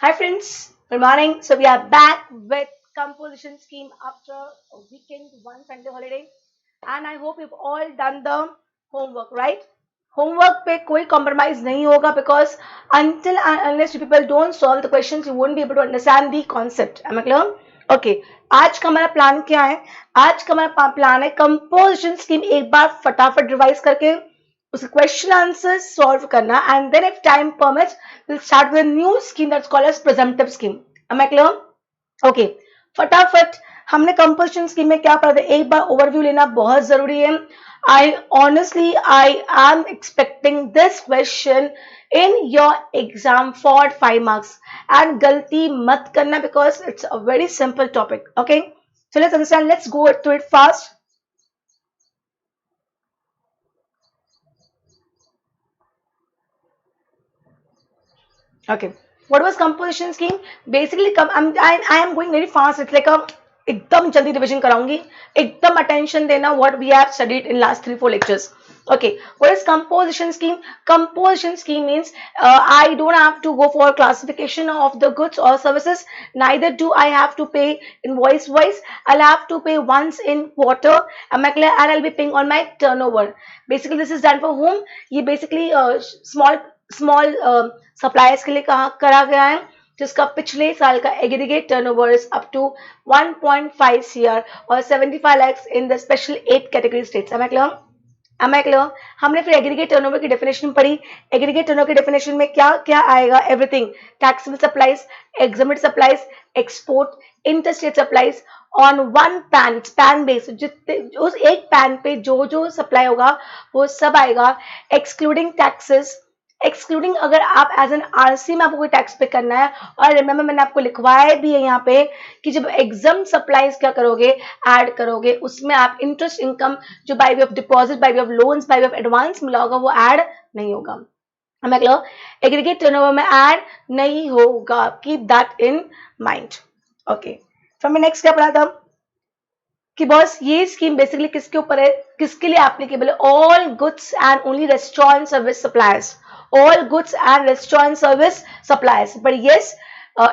Hi friends, good morning. So we are back with composition scheme after a weekend, one Sunday holiday, and I hope you've all done the homework, right? Homework पे कोई compromise नहीं होगा because until and unless you people don't solve the questions, you won't be able to understand the concept. Am I clear? Okay. आज का हमारा plan क्या है? आज का हमारा प्लान है composition scheme एक बार फटाफट रिवाइज करके उसके क्वेश्चन आंसर सॉल्व करना and then if time permits we'll start with a new scheme that's called as presumptive scheme. Am I clear? Okay. फटाफट हमने कंपोजिशन स्कीम में क्या पढ़ा था एक बार ओवरव्यू लेना बहुत जरूरी है. I am expecting this question in your exam for 5 marks and गलती मत करना because it's a very simple topic. Okay, so let's understand. Let's go through it fast. Okay, what was composition scheme? Basically, I am going very fast. It's like a एकदम जल्दी revision कराऊंगी. एकदम attention देना what we have studied in last 3-4 lectures. Okay, what is composition scheme? Composition scheme means I don't have to go for classification of the goods or services. Neither do I have to pay invoice wise. I'll have to pay once in quarter. And I'll be paying on my turnover. Basically, this is done for whom? ये basically small suppliers के लिए करा गया है जिसका पिछले साल का aggregate turnover is up to 1.5 CR और 75 lakhs in the special 8 category states. Am I clear? हमने फिर एग्रीगेट टर्नओवर की डेफिनेशन पढ़ी. एग्रीगेट टर्नओवर की डेफिनेशन में क्या क्या आएगा? Everything. Taxable supplies, exempted supplies, export, interstate supplies on one PAN, PAN base. जितने उस एक पैन पे जो जो सप्लाई होगा वो सब आएगा एक्सक्लूडिंग टैक्सेस. एक्सक्लूडिंग अगर आप एज एन आरसी में आपको कोई टैक्स पे करना है. और रिमेंबर मैंने आपको लिखवाया भी है यहाँ पे कि जब एग्जाम सप्लाईज क्या करोगे ऐड करोगे उसमें आप इंटरेस्ट इनकम जो by way of deposit, by way of loans, by way of advance मिला होगा वो ऐड नहीं होगा. हमें एग्रीगेट टर्नओवर में ऐड नहीं होगा. Keep that in mind. Okay, फिर मैं नेक्स्ट क्या पढ़ा था कि बॉस ये स्कीम बेसिकली किसके ऊपर है, किसके लिए एप्लीकेबल है? All goods and only restaurant service suppliers. All goods and restaurant service suppliers. But yes,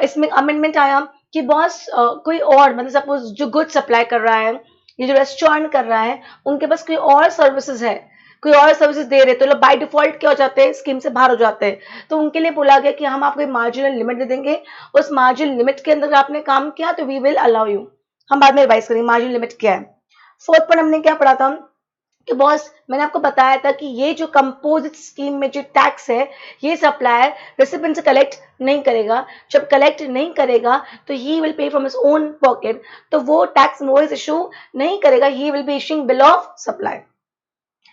इसमें अमेंडमेंट आया कि बॉस कोई और मतलब सपोज जो गुड सप्लाई कर रहा है, ये जो रेस्टोरेंट कर रहा है, उनके पास कोई और सर्विसेज है, कोई और सर्विसेज दे रहे, तो लोग बाय डिफॉल्ट क्या हो जाते हैं, स्कीम से बाहर हो जाते हैं. तो उनके लिए बोला गया कि हम आपको मार्जिनल लिमिट दे देंगे. उस मार्जिनल लिमिट के अंदर आपने काम किया तो वी विल अलाउ यू. हम बाद में रिवाइज करेंगे मार्जिन लिमिट क्या है. फोर्थ पॉइंट हमने क्या पढ़ा था कि बॉस मैंने आपको बताया था कि ये जो कंपोजिट स्कीम में जो टैक्स है ये सप्लायर रेसिपिएंट से कलेक्ट नहीं करेगा. जब कलेक्ट नहीं करेगा तो he will pay from his own pocket. तो वो टैक्स इनवॉइस इशू नहीं करेगा. He will be issuing bill of supply.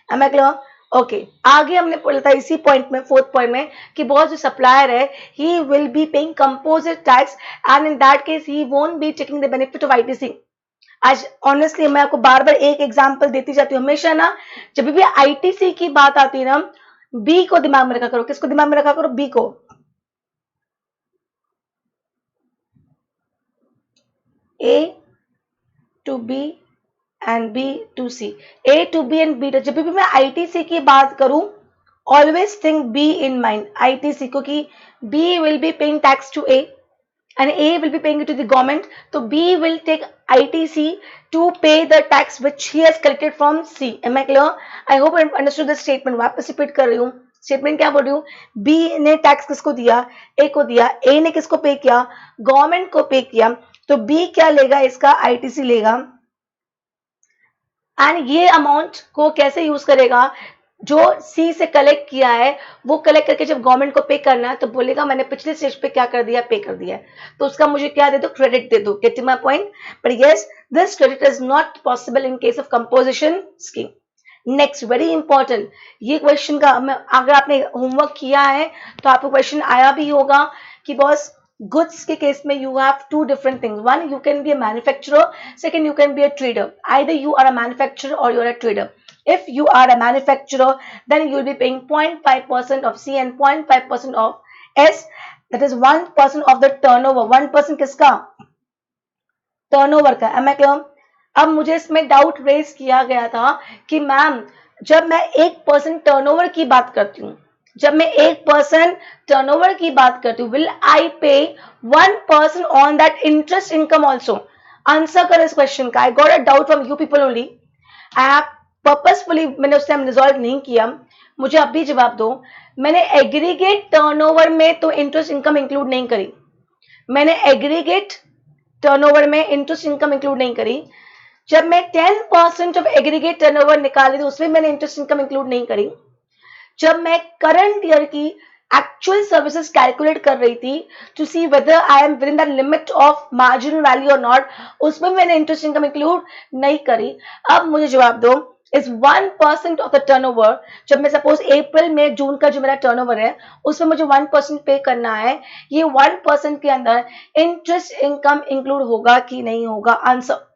Am I clear? Okay, आगे हमने पढ़ा था इसी पॉइंट में, फोर्थ पॉइंट में कि बहुत जो सप्लायर है ही will be paying composite tax and in that case he won't be taking the benefit of ITC. आज ऑनेस्टली मैं आपको बार बार एक एग्जांपल देती जाती हूँ हमेशा ना. जब भी आईटीसी की बात आती है ना, बी को दिमाग में रखा करो. किसको दिमाग में रखा करो? बी को. A to B and B to C. A to B and B to. जब भी मैं आईटीसी की बात करूं always think B in mind. ITC क्योंकि B will be paying tax to A and A will be paying it to the government. So B will take ITC to pay the tax which he has collected from C. Am I clear? I hope I understood the statement. वापस repeat कर रही हूँ. Statement क्या बोल रही हूँ? B ने tax किसको दिया? A को दिया. A ने किसको पे किया? गवर्नमेंट को पे किया. तो B क्या लेगा? इसका ITC लेगा. एंड ये अमाउंट को कैसे यूज करेगा? जो सी से कलेक्ट किया है वो कलेक्ट करके जब गवर्नमेंट को पे करना है तो बोलेगा मैंने पिछले स्टेज पे क्या कर दिया, पे कर दिया. तो उसका मुझे क्या दे दो? क्रेडिट दे दो. Getting my point? But yes, this credit is not possible in case of composition scheme. Next very important, ये क्वेश्चन का अगर आपने होमवर्क किया है तो आपको क्वेश्चन आया भी होगा कि बॉस goods के केस में you have two different things. One, you can be a manufacturer. Second, you can be a trader. Either you are a manufacturer or you are a trader. If you are a manufacturer, then you will be paying 0.5% of C and 0.5% of S. That is 1% of the turnover. 1% किसका? Turnover का. Am I clear? अब मुझे इसमें doubt raise किया गया था कि ma'am जब मैं 1% टर्नओवर की बात करती हूँ जब मैं 1% टर्नओवर की बात करती हूँ, विल आई पे 1% on that interest income also? Answer कर इस क्वेश्चन का. I got a doubt from you people only. I have purposefully मैंने उस टाइम रिजॉल्व नहीं किया. मुझे अब भी जवाब दो. मैंने एग्रीगेट टर्नओवर में तो इंटरेस्ट इनकम इंक्लूड नहीं करी. मैंने एग्रीगेट टर्नओवर में इंटरेस्ट इनकम इंक्लूड नहीं करी. जब मैं 10% ऑफ एग्रीगेट टर्नओवर निकाली तो उसमें मैंने इंटरेस्ट इनकम इंक्लूड नहीं करी. जब मैं करंट ईयर की एक्चुअल सर्विसेज कैलकुलेट कर रही थी to see whether I am within the limit of marginal value और नॉट, उसमें मैंने इंटरेस्ट इनकम इंक्लूड नहीं करी. अब मुझे जवाब दो, इज 1% ऑफ द टर्नओवर, जब मैं सपोज अप्रैल में जून का जो मेरा टर्नओवर है उसमें मुझे 1% पे करना है, ये 1% के अंदर इंटरेस्ट इनकम इंक्लूड होगा कि नहीं होगा? आंसर.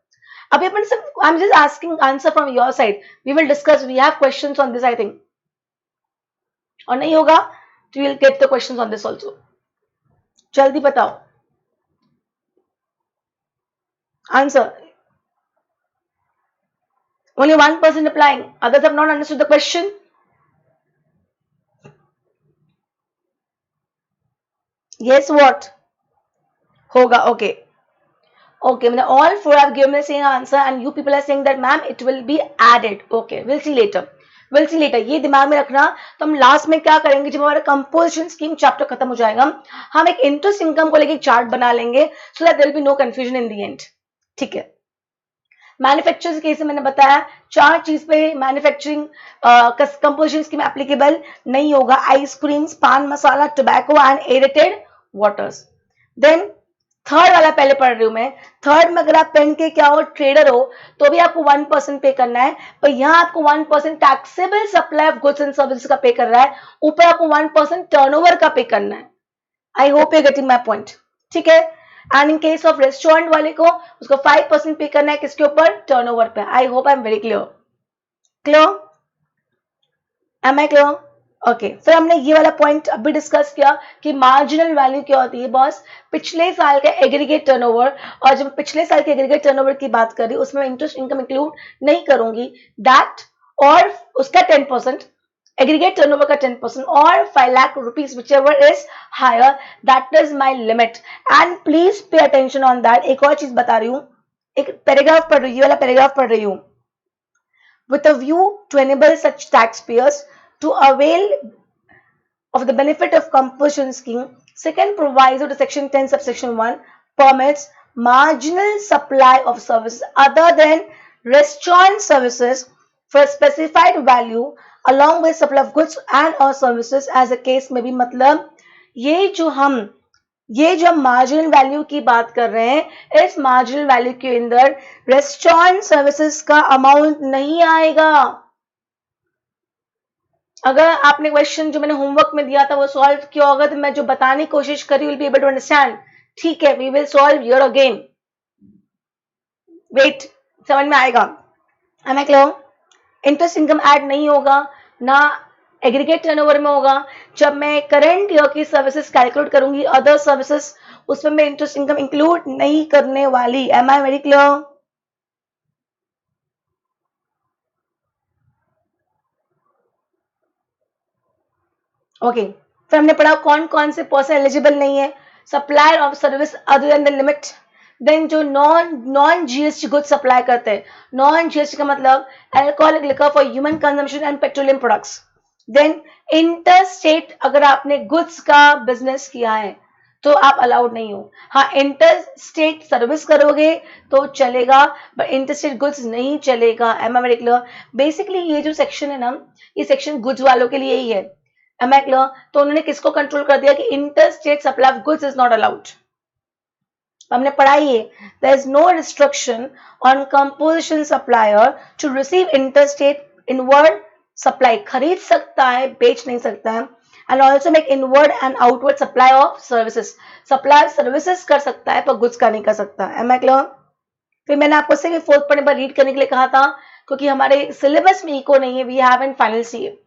अभी अपन सब, I am just asking answer from your side. We will discuss, we have questions on this I think. और नहीं होगा तो you will get the questions on this also. जल्दी बताओ answer. Only 1% applying. Others have not understood the question. Yes, what? Hoga, okay. Okay, all four have given the same answer and you people are saying that ma'am it will be added. Okay, we'll see later. We'll see later. ये दिमाग में रखना. तो हम last में क्या करेंगे, जब हमारा कंपोजिशन स्कीम चैप्टर खत्म हो जाएगा, हम एक इंटरेस्ट इनकम को लेके एक चार्ट बना लेंगे so that there will be no confusion in the end. ठीक है. मैन्युफैक्चरर्स केस में मैंने बताया 4 चीज पे मैन्युफैक्चरिंग कंपोजिशन स्कीम एप्लीकेबल नहीं होगा. Ice creams, paan masala, tobacco and aerated waters. Then third वाला पहले पढ़ रही हूं मैं. थर्ड में अगर आप पेन के क्या हो, ट्रेडर हो, तो भी आपको 1% पे करना है. पर यहाँ आपको 1% taxable supply of goods and services का पे कर रहा है, ऊपर आपको 1% टर्नओवर का पे करना है. I hope you getting my point. ठीक है. And in case of restaurant वाले को उसको 5% पे करना है, किसके ऊपर? टर्नओवर पे. I hope I am very clear. Clear? Am I clear? Okay. फिर हमने ये वाला पॉइंट अभी डिस्कस किया कि मार्जिनल वैल्यू क्या होती है बॉस. पिछले साल का एग्रीगेट टर्नओवर, और जब पिछले साल के एग्रीगेट टर्नओवर की बात कर रही हूँ उसमें इंटरेस्ट इनकम इंक्लूड नहीं करूंगी. दैट और उसका 10%, aggregate turnover का 10% or 5 lakh rupees whichever is higher, that is my limit. And please pay attention on that. एक और चीज बता रही हूँ, एक पैराग्राफ पढ़ रही हूँ, ये वाला पैराग्राफ पढ़ रही हूँ. With a view to enable such taxpayers to avail of the benefit of composition scheme, second proviso to section 10 subsection 1 permits marginal supply of services other than restaurant services for a specified value along with supply of goods and or services as the case may be. मतलब ये जो हम marginal value की बात कर रहे हैं, इस मार्जिनल वैल्यू के अंदर रेस्टोरेंट सर्विसेज का अमाउंट नहीं आएगा. अगर आपने क्वेश्चन जो मैंने होमवर्क में दिया था वो सॉल्व किया होगा तो मैं जो बताने की कोशिश करी will be able to understand. ठीक है, we will solve here again. Wait, समझ में आएगा. Am I clear? Interest income add नहीं होगा, ना एग्रीगेट टर्नओवर में होगा. जब मैं करंट ईयर की सर्विसेज कैलकुलेट करूंगी, अदर सर्विसेज, उसमें मैं इंटरेस्ट इनकम इंक्लूड नहीं करने वाली. Am I very clear? Okay. फिर हमने पढ़ा कौन कौन से पर्सन एलिजिबल नहीं है. Supplier of service other than the limit. Then जो नॉन जीएसटी गुड्स सप्लाई करते हैं. नॉन जीएसटी का मतलब alcoholic liquor for human consumption and petroleum products. Then inter state, अगर आपने गुड्स का बिजनेस किया है तो आप अलाउड नहीं हो. हाँ, इंटर स्टेट सर्विस करोगे तो चलेगा, बट इंटर स्टेट गुड्स नहीं चलेगा. Am I very clear? Basically ये जो सेक्शन है ना, ये सेक्शन गुड्स वालों के लिए ही है. Am I clear? तो उन्होंने किसको कंट्रोल कर दिया कि inter state supply of goods is not allowed. हमने पढ़ाई है, there is no restriction on composition supplier to receive inter state inward supply. खरीद सकता है, बेच नहीं सकता है. And also make inward and outward supply of services. Supply services कर सकता है पर गुड्स का नहीं कर सकता. Am I clear? फिर मैंने आपको से फोर्थ पढ़ने पर रीड करने के लिए कहा था क्योंकि हमारे सिलेबस में इको नहीं है. We have in final CA.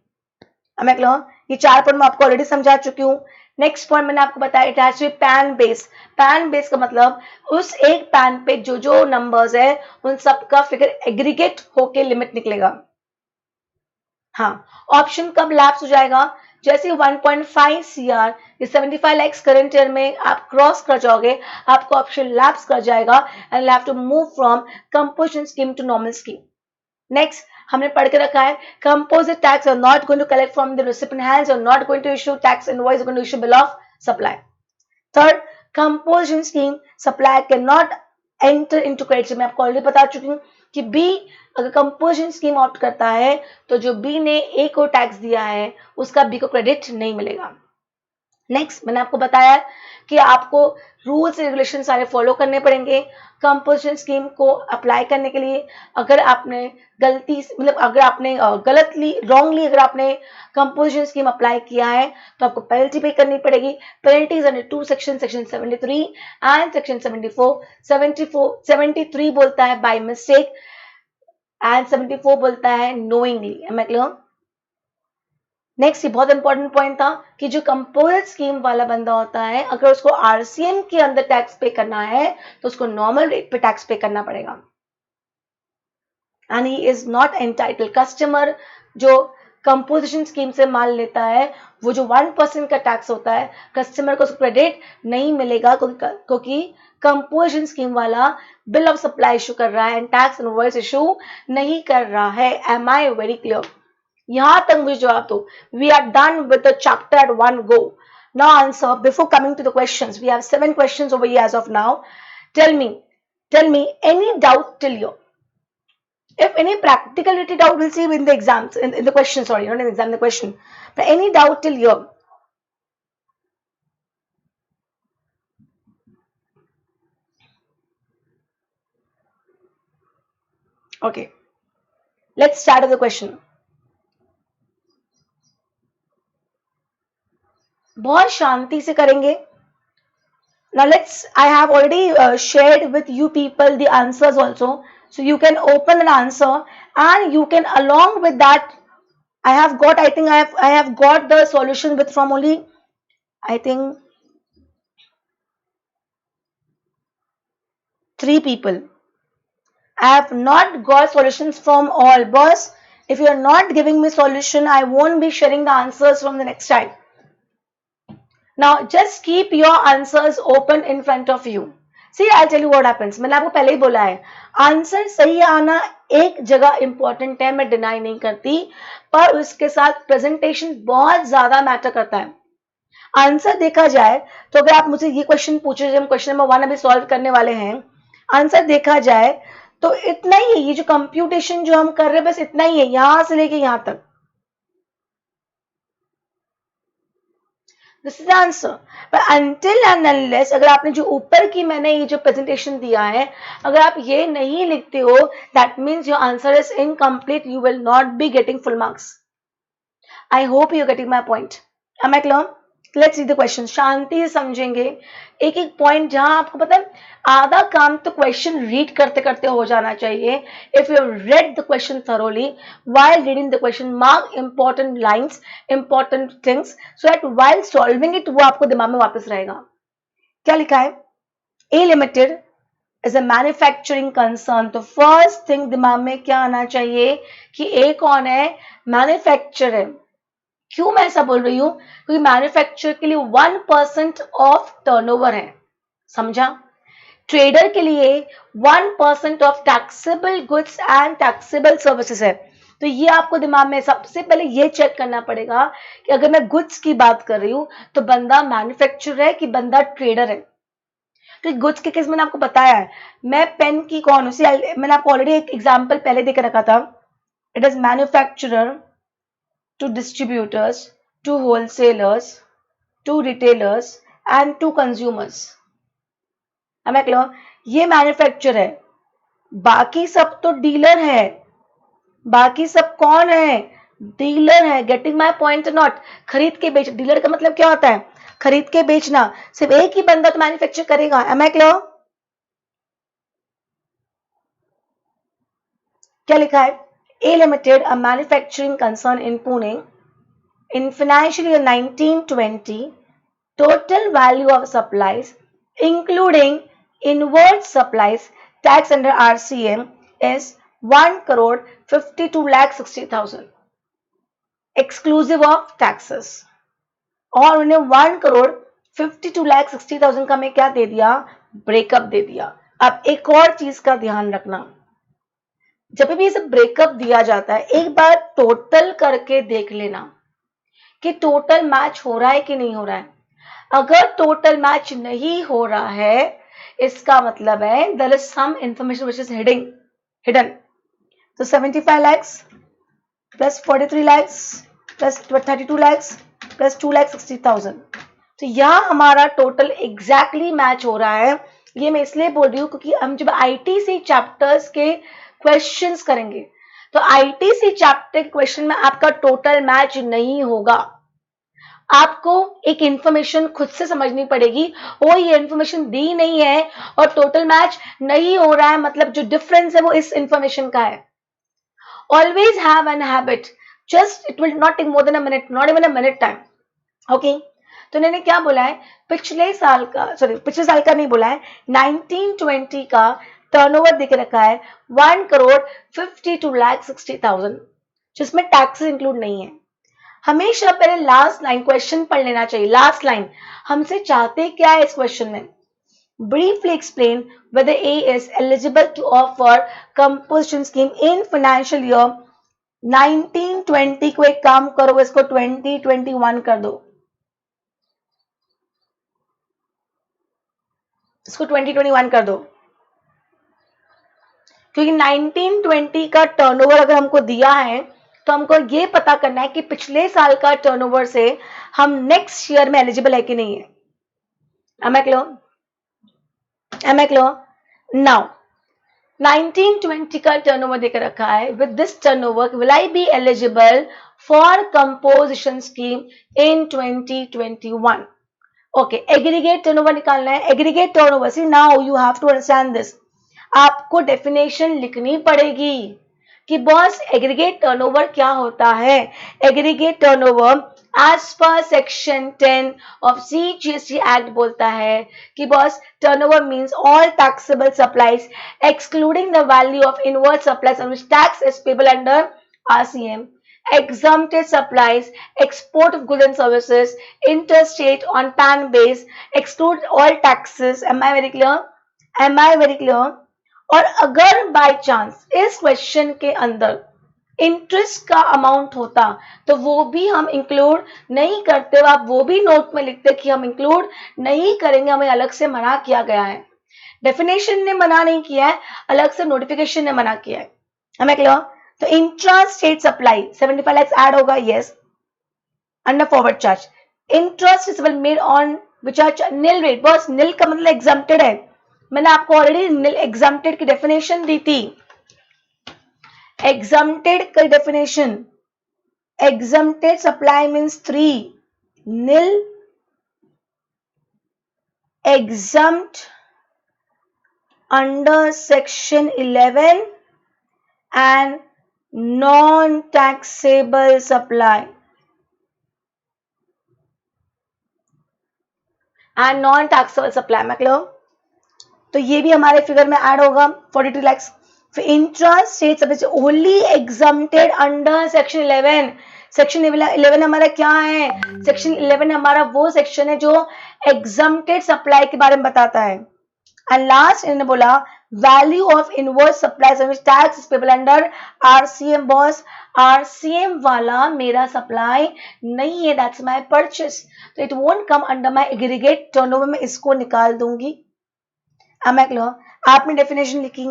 Am I clear? ये 4 पॉइंट मैं आपको ऑलरेडी समझा चुकी हूँ. नेक्स्ट पॉइंट मैंने आपको बताया it has to be PAN base. PAN base का मतलब उस एक पैन पे जो जो नंबर्स है उन सबका फिगर एग्रीगेट होके लिमिट निकलेगा. हाँ, ऑप्शन कब लैप्स हो जाएगा? जैसे 1.5 CR ये 75 lakhs करंट ईयर में आप क्रॉस कर जाओगे, आपको ऑप्शन लैप्स कर जाएगा and you have to move from composition scheme to normal scheme. Next हमने पढ़ के रखा है composite tax are not going to collect from the recipient hands और not going to issue tax invoice, going to issue bill of supply. Third, composition scheme supply can not enter into credit. मैं आपको already बता चुकी हूँ कि B अगर composition scheme opt करता है तो जो बी ने ए को टैक्स दिया है उसका बी को क्रेडिट नहीं मिलेगा. नेक्स्ट मैंने आपको बताया कि आपको रूल्स रेगुलेशन सारे फॉलो करने पड़ेंगे कंपोजिशन स्कीम को अप्लाई करने के लिए. अगर आपने गलती मतलब अगर आपने गलतली रॉन्गली अगर आपने कंपोजिशन स्कीम अप्लाई किया है तो आपको पेनल्टी पे करनी पड़ेगी. Penalties under to section 73 and section 73 बोलता है बाय मिस्टेक एंड 74 बोलता है knowingly. Am I clear? Next ये बहुत इंपॉर्टेंट पॉइंट था कि जो कंपोजिट स्कीम वाला बंदा होता है अगर उसको आरसीएम के अंदर टैक्स पे करना है तो उसको नॉर्मल रेट पे टैक्स पे करना पड़ेगा and he is not entitled. Customer जो कंपोजिशन स्कीम से माल लेता है वो जो 1% का टैक्स होता है कस्टमर को क्रेडिट नहीं मिलेगा क्योंकि कंपोजिशन स्कीम वाला बिल ऑफ सप्लाई इशू कर रहा है एंड टैक्स इनवॉइस इशू नहीं कर रहा है. Am I very clear? यहां तक मुझे जवाब दो. We are done with the chapter at one go. Now answer before coming to the questions. We have 7 questions over here as of now. Tell me any doubt till here. If any practical related doubt, we'll see in the exams, in the question, sorry, not in the exam, the question. But any doubt till here? Okay. Let's start with the question. बहुत शांति से करेंगे. Now I have already shared with you people the answers also. So you can open an answer and you can along with that I have got the solution with from only I think 3 people. I have not got solutions from all. Boss, if you are not giving me solution, I won't be sharing the answers from the next time. Now just keep your answers open in front of you. See, I'll tell you what happens. मैंने आपको पहले ही बोला है answer सही आना एक जगह important है, मैं डिनाई नहीं करती, पर उसके साथ प्रेजेंटेशन बहुत ज्यादा मैटर करता है. आंसर देखा जाए तो अगर आप मुझे ये क्वेश्चन पूछे, जब क्वेश्चन नंबर 1 अभी सॉल्व करने वाले हैं, आंसर देखा जाए तो इतना ही है. ये जो कंप्यूटेशन जो हम कर रहे हैं बस इतना ही है, यहां से लेके यहां तक. This is the answer. पर अनटिल एंड अनलेस अगर आपने जो ऊपर की मैंने ये जो प्रेजेंटेशन दिया है अगर आप ये नहीं लिखते हो that means your answer is incomplete. You will not be getting full marks. I hope you getting my point. Am I clear? Let's see the question. शांति से समझेंगे एक एक पॉइंट. जहां आपको पता है आधा काम तो क्वेश्चन रीड करते करते हो जाना चाहिए. If you read the question thoroughly while reading the question, mark important lines, important things so that while solving it वो आपको दिमाग में वापस रहेगा. क्या लिखा है? A Limited is a manufacturing concern. तो फर्स्ट थिंग दिमाग में क्या आना चाहिए कि A कौन है? मैन्युफैक्चरर है. क्यों मैं ऐसा बोल रही हूं? क्योंकि मैन्युफैक्चर के लिए 1% ऑफ टर्नओवर है. समझा? ट्रेडर के लिए 1% of taxable goods and taxable services है. तो ये आपको दिमाग में सबसे पहले ये चेक करना पड़ेगा कि अगर मैं गुड्स की बात कर रही हूं तो बंदा मैन्युफैक्चरर है कि बंदा ट्रेडर है. तो गुड्स के केस मैंने आपको बताया है. मैं पेन की कौन हूं? मैंने आपको ऑलरेडी एक एग्जाम्पल पहले देकर रखा था. It is manufacturer to distributors, to wholesalers, to retailers and to consumers. Am I clear? ये मैन्युफैक्चर है. बाकी सब तो डीलर है. बाकी सब कौन है? डीलर है. Getting my point? नॉट. खरीद के बेच. डीलर का मतलब क्या होता है? खरीद के बेचना. सिर्फ एक ही बंदा तो मैन्युफैक्चर करेगा. Am I clear? क्या लिखा है? A Limited, a manufacturing concern in Pune, in financial year 1920, total value of supplies, including inward supplies, tax under RCM is 1,52,60,000, exclusive of taxes. और उन्हें 1,52,60,000 का मैं क्या दे दिया, ब्रेकअप दे दिया। अब एक और चीज का ध्यान रखना, जब भी इसे ब्रेकअप दिया जाता है एक बार टोटल करके देख लेना कि टोटल मैच हो रहा है कि नहीं हो रहा है। अगर टोटल मैच नहीं हो रहा है इसका मतलब है there is some information which is hidden. तो 75 lakhs plus 43 lakhs plus 32 lakhs plus 2,60,000, तो यहाँ हमारा टोटल एग्जैक्टली मैच हो रहा है। ये मैं इसलिए बोल रही हूँ क्योंकि हम जब आईटीसी चैप्टर्स के क्वेश्चंस करेंगे तो आईटीसी चैप्टर के क्वेश्चन में आपका टोटल मैच नहीं होगा। आपको एक इंफॉर्मेशन खुद से समझनी पड़ेगी, वो ये इंफॉर्मेशन दी नहीं है और टोटल मैच नहीं हो रहा है, मतलब जो डिफरेंस है वो इस इंफॉर्मेशन का है। Always have an habit, just it will not take more than a minute, not even a minute time. Okay, तो इन्होंने क्या बोला है, पिछले साल का नहीं बोला है, 1920 का टर्नओवर देके रखा है 1,52,60,000, जिसमें टैक्सेस इंक्लूड नहीं है। हमेशा पहले लास्ट लाइन क्वेश्चन पढ़ लेना चाहिए। लास्ट लाइन हमसे चाहते क्या है इस क्वेश्चन में, briefly explain whether A is eligible to offer composition scheme in financial year 1920 को एक काम करो इसको 2021 कर दो, इसको 2021 कर दो, क्योंकि 1920 का टर्नओवर अगर हमको दिया है तो हमको ये पता करना है कि पिछले साल का टर्नओवर से हम नेक्स्ट ईयर में एलिजिबल है कि नहीं है। Am I clear? Am I clear? Now 1920 का टर्नओवर देकर रखा है, with this turnover will I be eligible for composition scheme in 2021। Okay, aggregate turnover निकालना है। Aggregate turnover, see now you have to understand this, आपको definition लिखनी पड़ेगी कि बॉस एग्रीगेट टर्नओवर क्या होता है। Aggregate turnover as per section 10 of CGST act बोलता है कि boss turnover means all taxable supplies excluding the value of inward supplies on which tax is payable under RCM, exempted supplies, export of goods and services, interstate on PAN base, exclude all taxes. Am I very clear? Am I very clear? और अगर by chance इस question के अंदर interest का amount होता तो वो भी हम इंक्लूड नहीं करते, आप वो भी नोट में लिखते कि हम इंक्लूड नहीं करेंगे, हमें अलग से मना किया गया है। डेफिनेशन ने मना नहीं किया है, अलग से नोटिफिकेशन ने मना किया है। हमें क्लियर? तो intra state supply 75 lakhs add होगा, yes, under forward charge. Interest is made on which are nil rate, बस निल का मतलब एग्जम्प्टेड है। मैंने आपको ऑलरेडी निल एग्जम्प्टेड की डेफिनेशन दी थी। एग्जम्प्टेड की definition, exempted supply means 3, nil exempt under section 11 and non-taxable supply and non-taxable supply, मतलब तो ये भी हमारे फिगर में ऐड होगा 42 lakhs। फिर intra state supply only exempted under section 11। Section 11 हमारा क्या है, सेक्शन 11 हमारा वो सेक्शन है जो एग्जम्प्टेड सप्लाई के बारे में बताता है। एंड लास्ट इन्होंने बोला value of inward supplies on which tax is payable under RCM. Boss RCM वाला मेरा सप्लाई नहीं है, दैट्स माय परचेस, तो it won't come under my aggregate turnover, में इसको निकाल दूंगी। Am I clear? आपने डेफिनेशन लिखी।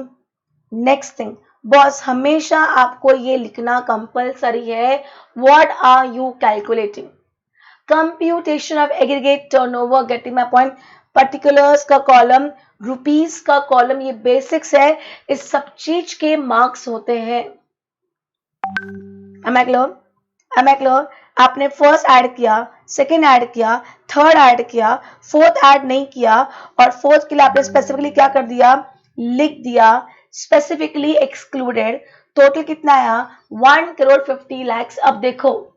नेक्स्ट थिंग बॉस, हमेशा आपको ये लिखना कंपलसरी है, what are you calculating. Computation of aggregate turnover, getting my point. Particulars का कॉलम, रुपीस का कॉलम, ये बेसिक्स है, इस सब चीज के मार्क्स होते हैं। Am I clear? Am I clear? आपने फर्स्ट ऐड किया, सेकेंड ऐड किया, थर्ड ऐड किया, फोर्थ ऐड नहीं किया, और फोर्थ के लिए आपने स्पेसिफिकली क्या कर दिया, लिख दिया स्पेसिफिकली एक्सक्लूडेड। टोटल कितना आया 1,50 lakhs। अब देखो,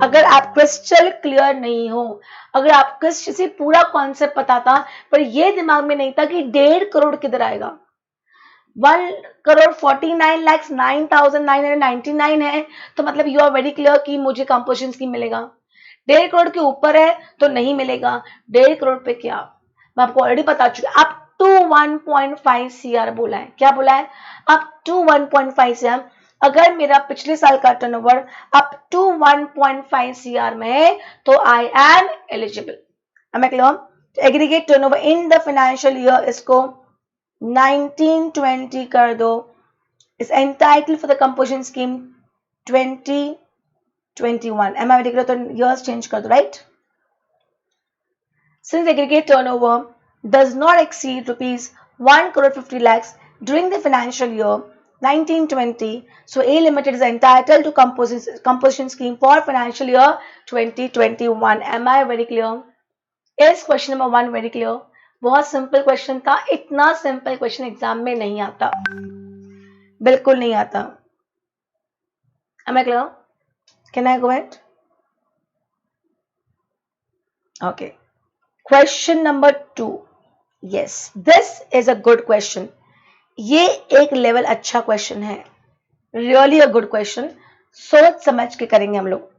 अगर आप क्रिस्टल क्लियर नहीं हो, अगर आपको किसी पूरा कॉन्सेप्ट पता था पर ये दिमाग में नहीं था कि 1.5 करोड़ किधर आएगा, 1,49,09,999 है, तो मतलब यू आर वेरी क्लियर कि मुझे कंपोजिशन स्कीम मिलेगा। 1.5 करोड़ के ऊपर है तो नहीं मिलेगा, 1.5 करोड़ पे क्या, मैं आपको ऑलरेडी बता चुकी हूँ। अप टू 1.5 CR बोला है, क्या बोला है, अप टू 1.5 CR। अगर मेरा पिछले साल का टर्नओवर अप टू 1.5 CR में है तो आई एम एलिजिबल। मैं clear? Aggregate turnover in the financial year, इसको 1920 कर दो, is entitled for the composition scheme 2021. Am I right? तो years change कर दो, right? Since aggregate turnover does not exceed rupees 1 crore 50 lakhs during the financial year 1920, so A Limited is entitled to composition scheme for financial year 2021. Am I very clear? Is question number 1 very clear? बहुत simple question था, इतना simple question exam में नहीं आता, बिल्कुल नहीं आता। Am I clear? Can I go ahead? Okay. Question number 2. Yes, this is a good question. ये एक लेवल अच्छा क्वेश्चन है, रियली अ गुड क्वेश्चन, सोच समझ के करेंगे हम लोग।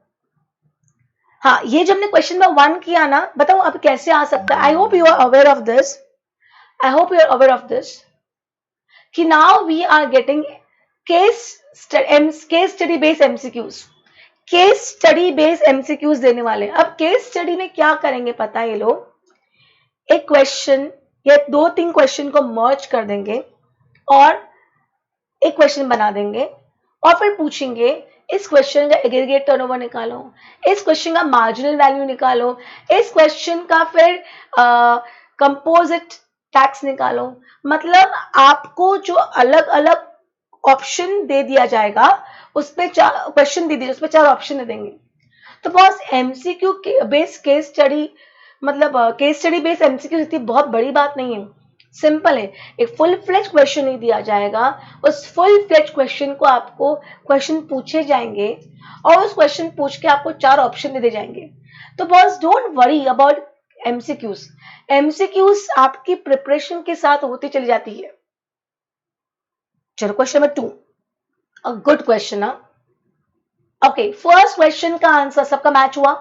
हाँ, ये जब हमने क्वेश्चन नंबर 1 किया ना, बताओ अब कैसे आ सकता है। I hope you are aware of this, I hope you are aware of this कि now we are getting case study based MCQs, case study based MCQs देने वाले। अब केस स्टडी में क्या करेंगे पता है, ये लोग एक क्वेश्चन या 2-3 क्वेश्चन को मर्ज कर देंगे और एक क्वेश्चन बना देंगे और फिर पूछेंगे इस क्वेश्चन का एग्रीगेट टर्नओवर निकालो, इस क्वेश्चन का मार्जिनल वैल्यू निकालो, इस क्वेश्चन का फिर कंपोजिट टैक्स निकालो। मतलब आपको जो अलग अलग ऑप्शन दे दिया जाएगा, उस पे क्वेश्चन दे दीजिए, उस पे 4 ऑप्शन दे देंगे। तो boss MCQ based case study, मतलब केस स्टडी बेस्ड एमसीक्यू इतनी बहुत बड़ी बात नहीं है, सिंपल है। एक फुल फ्लेज क्वेश्चन नहीं दिया जाएगा, उस फुल फ्लेज क्वेश्चन को आपको क्वेश्चन पूछे जाएंगे और उस क्वेश्चन पूछ के आपको 4 ऑप्शन दे जाएंगे। तो boss don't worry about MCQs, MCQs आपकी प्रिपरेशन के साथ होती चली जाती है। चलो question number 2, a good question. Okay, first question का आंसर सबका मैच हुआ,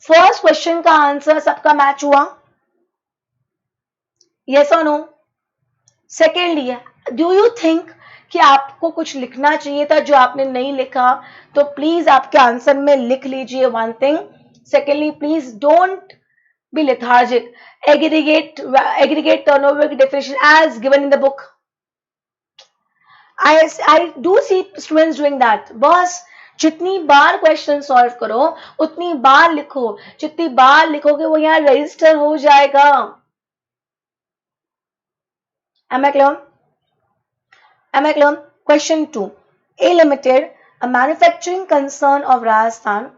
फर्स्ट क्वेश्चन का आंसर सबका मैच हुआ, यस और no. Secondly, do you think कि आपको कुछ लिखना चाहिए था जो आपने नहीं लिखा, तो प्लीज आपके आंसर में लिख लीजिए one thing. Secondly, please don't be lethargic. Aggregate turnover की definition as given in the book, I do see students doing that. बस जितनी बार क्वेश्चन सॉल्व करो उतनी बार लिखो, जितनी बार लिखोगे वो यहाँ रजिस्टर हो जाएगा। Am I clear? Am I clear? Question 2. A Limited, a manufacturing concern of Rajasthan,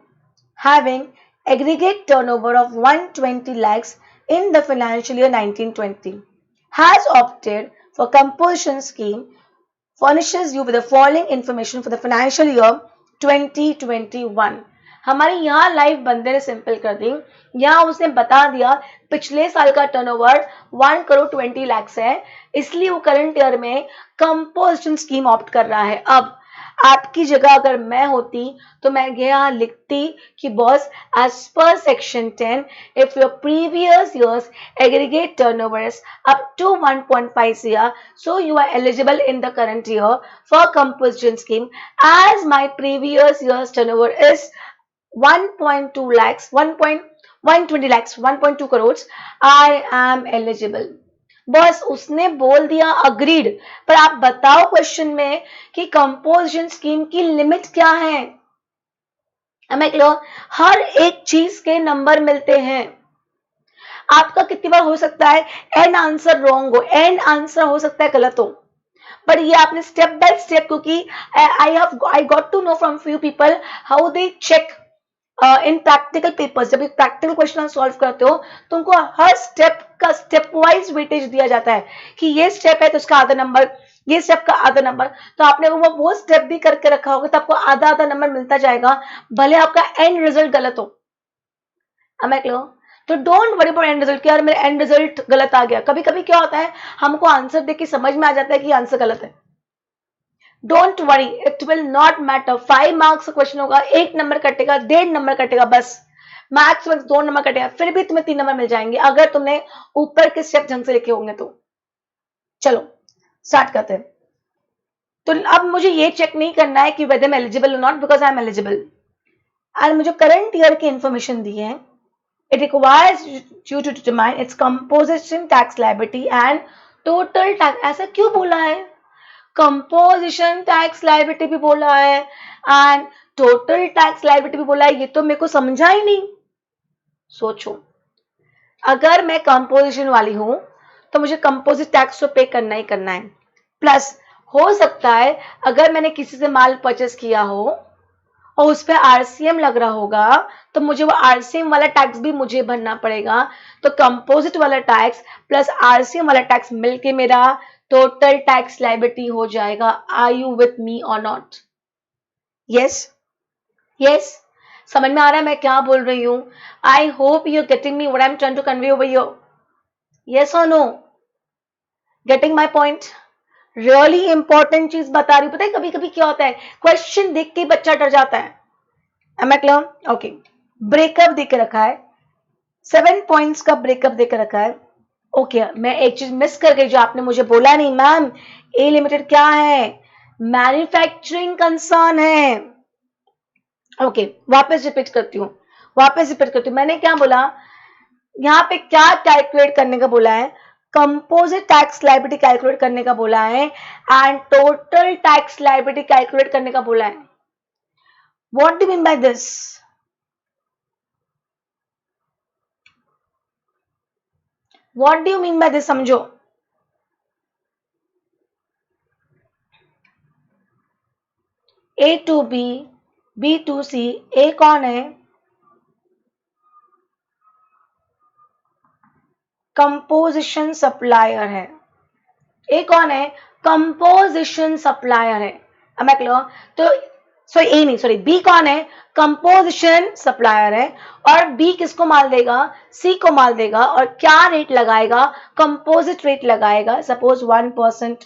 having aggregate turnover of 120 lakhs in the financial year 1920, has opted for composition scheme, furnishes you with the following information for the financial year 2021. हमारी यहाँ live बंदे ने simple कर दी, यहाँ उसने बता दिया पिछले साल का टर्नओवर 1 करोड़ 20 लाख है, इसलिए वो करंट ईयर में कंपोजिशन स्कीम ऑप्ट कर रहा है। अब आपकी जगह अगर मैं होती तो मैं यहाँ लिखती कि boss as per section 10 if your previous years aggregate turnover is up to 1.5 CR, so you are eligible in the current year for composition scheme. As my previous year's turnover is 1.2 lakhs, 1.120 lakhs, 1.2 crores, I am eligible. बस उसने बोल दिया agreed, पर आप बताओ question में कि composition scheme की लिमिट क्या है। हमें क्लियर, हर एक चीज के नंबर मिलते हैं। आपका कितनी बार हो सकता है एंड आंसर रॉन्ग हो, एंड आंसर हो सकता है गलत हो, पर ये आपने स्टेप बाय स्टेप, क्योंकि I got to know from few people how they check in practical papers. जब प्रैक्टिकल क्वेश्चन सॉल्व करते हो तो उनको हर स्टेप का स्टेप वाइज वेटेज दिया जाता है कि ये स्टेप है तो उसका आधा नंबर, ये स्टेप का आधा नंबर। तो आपने वो स्टेप भी करके रखा होगा तो आपको आधा आधा नंबर मिलता जाएगा, भले आपका एंड रिजल्ट गलत हो। Am I clear? तो don't worry about and result कि यार मेरा एंड रिजल्ट गलत आ गया। कभी कभी क्या होता है, हमको आंसर देख के समझ में आ जाता है कि आंसर गलत है। Don't worry, it will not matter. 5 marks का क्वेश्चन होगा, 1 नंबर कटेगा, 1.5 नंबर कटेगा, बस मैक्स में 2 नंबर कटे, फिर भी तुम्हें 3 नंबर मिल जाएंगे अगर तुमने ऊपर के स्टेप ढंग से लिखे होंगे तो। चलो स्टार्ट करते हैं। तो अब मुझे ये चेक नहीं करना है कि वेदर आई एम एलिजिबल और not, because I am eligible. और मुझे करंट ईयर की इंफॉर्मेशन दी है। It requires you to determine its composition, tax liability and total tax। ऐसा क्यों बोला है? Composition tax liability भी बोला है and total tax liability भी बोला है, ये तो मेरे को समझा ही नहीं। सोचो, अगर मैं कंपोजिशन वाली हूं तो मुझे कंपोजिट टैक्स तो पे करना ही करना है। प्लस हो सकता है अगर मैंने किसी से माल परचेस किया हो और उस पर आरसीएम लग रहा होगा तो मुझे वो आरसीएम वाला टैक्स भी मुझे भरना पड़ेगा। तो कंपोजिट वाला टैक्स प्लस आरसीएम वाला टैक्स मिलके मेरा टोटल टैक्स लायबिलिटी हो जाएगा। आर यू विथ मी और नॉट? यस यस, समझ में आ रहा है मैं क्या बोल रही हूँ? I hope you getting me what I am trying to convey over here. Yes और no? Getting my point? Really important चीज बता रही हूँ। पता है कभी कभी क्या होता है, क्वेश्चन देख के बच्चा डर जाता है। Am I clear? Okay, breakup देके रखा है, 7 पॉइंट्स का ब्रेकअप देके रखा है। ओके, मैं एक चीज मिस कर गई जो आपने मुझे बोला नहीं। मैम ए लिमिटेड क्या है? मैन्युफैक्चरिंग कंसर्न है। ओके, वापस रिपीट करती हूँ। मैंने क्या बोला? यहाँ पे क्या कैलकुलेट करने का बोला है? कंपोजिट टैक्स लायबिलिटी कैलकुलेट करने का बोला है and total tax liability calculate करने का बोला है। What do mean by this? What do you mean by this? समझो, ए to B, B to C, ए कौन है? कंपोजिशन सप्लायर है। ए कौन है? कंपोजिशन सप्लायर है। अब मैं क्लियर? तो सॉरी ए नहीं, सॉरी बी कौन है? कंपोजिशन सप्लायर है। और बी किसको माल देगा? सी को माल देगा। और क्या रेट लगाएगा? कंपोजिट रेट लगाएगा। सपोज 1%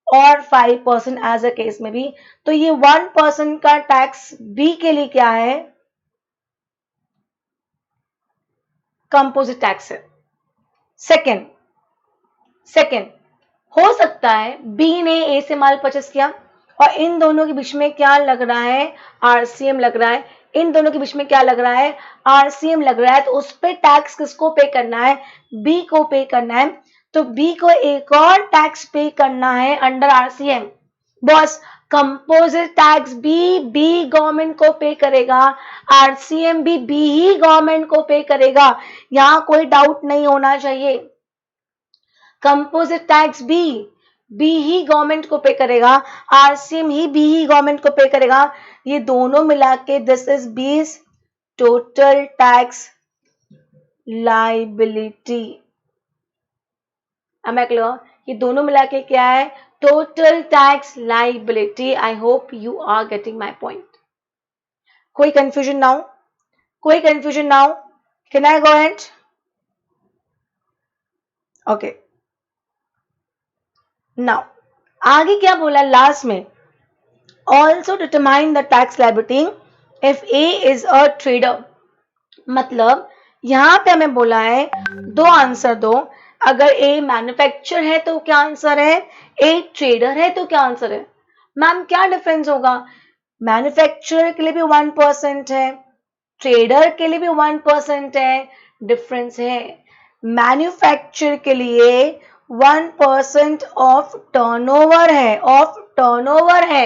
और 5% एज अ केस में भी। तो ये 1% का टैक्स बी के लिए क्या है? कंपोजिट टैक्स है। सेकेंड हो सकता है बी ने ए से माल परचेस किया और इन दोनों के बीच में क्या लग रहा है? आरसीएम लग रहा है। इन दोनों के बीच में क्या लग रहा है? आरसीएम लग रहा है। तो उस पे टैक्स किसको पे करना है? बी को पे करना है। तो बी को एक और टैक्स पे करना है under RCM. Boss, composite tax बी गवर्नमेंट को पे करेगा, आरसीएम भी बी ही गवर्नमेंट को पे करेगा। यहां कोई डाउट नहीं होना चाहिए। कंपोजिट टैक्स बी ही गवर्नमेंट को पे करेगा, आरसीएम ही बी ही गवर्नमेंट को पे करेगा। ये दोनों मिला के this is B's total tax liability. Am I clear? ये दोनों मिला के क्या है? Total tax liability. I hope you are getting my point. कोई confusion now? Can I go and? Okay, now आगे क्या बोला लास्ट में? Also determine the tax liability if A is a trader. मतलब यहां पे हमें बोला है दो आंसर दो। अगर ए मैन्युफैक्चर है तो क्या आंसर है? ए ट्रेडर है तो क्या आंसर है? मैम क्या डिफरेंस होगा? मैन्युफैक्चरर के लिए भी 1% है, ट्रेडर के लिए भी 1% है। डिफरेंस है, मैन्युफैक्चर के लिए 1% ऑफ टर्नओवर है,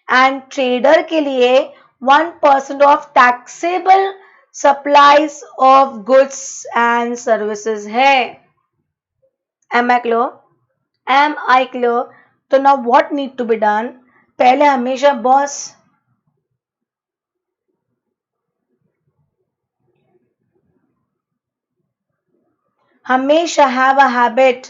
एंड ट्रेडर के लिए 1% of taxable supplies of goods and services है। Am I clear? तो now what need to be done? पहले हमेशा बॉस हमेशा हैव अ हैबिट।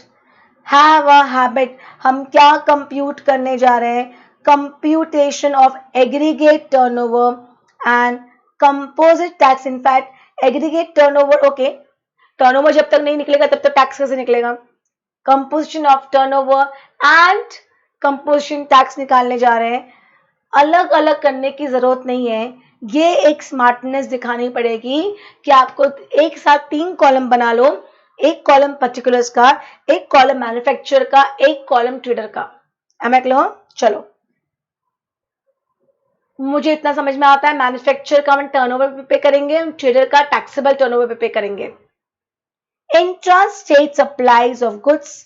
हम क्या कंप्यूट करने जा रहे हैं? Computation of aggregate turnover and composite tax. In fact aggregate turnover, okay, turnover जब तक नहीं निकलेगा तब तक टैक्स कैसे निकलेगा? Composition of turnover and composition tax निकालने जा रहे हैं। अलग अलग करने की जरूरत नहीं है, ये एक स्मार्टनेस दिखानी पड़ेगी कि आपको एक साथ 3 कॉलम बना लो, एक कॉलम पर्टिकुलर्स का, एक कॉलम मैन्युफैक्चरर का, एक कॉलम ट्रेडर का। Am I clear? चलो, मुझे इतना समझ में आता है, मैन्युफैक्चरर का हम टर्नओवर पे करेंगे, ट्रेडर का टैक्सेबल टर्नओवर पे करेंगे। Intra state supplies of goods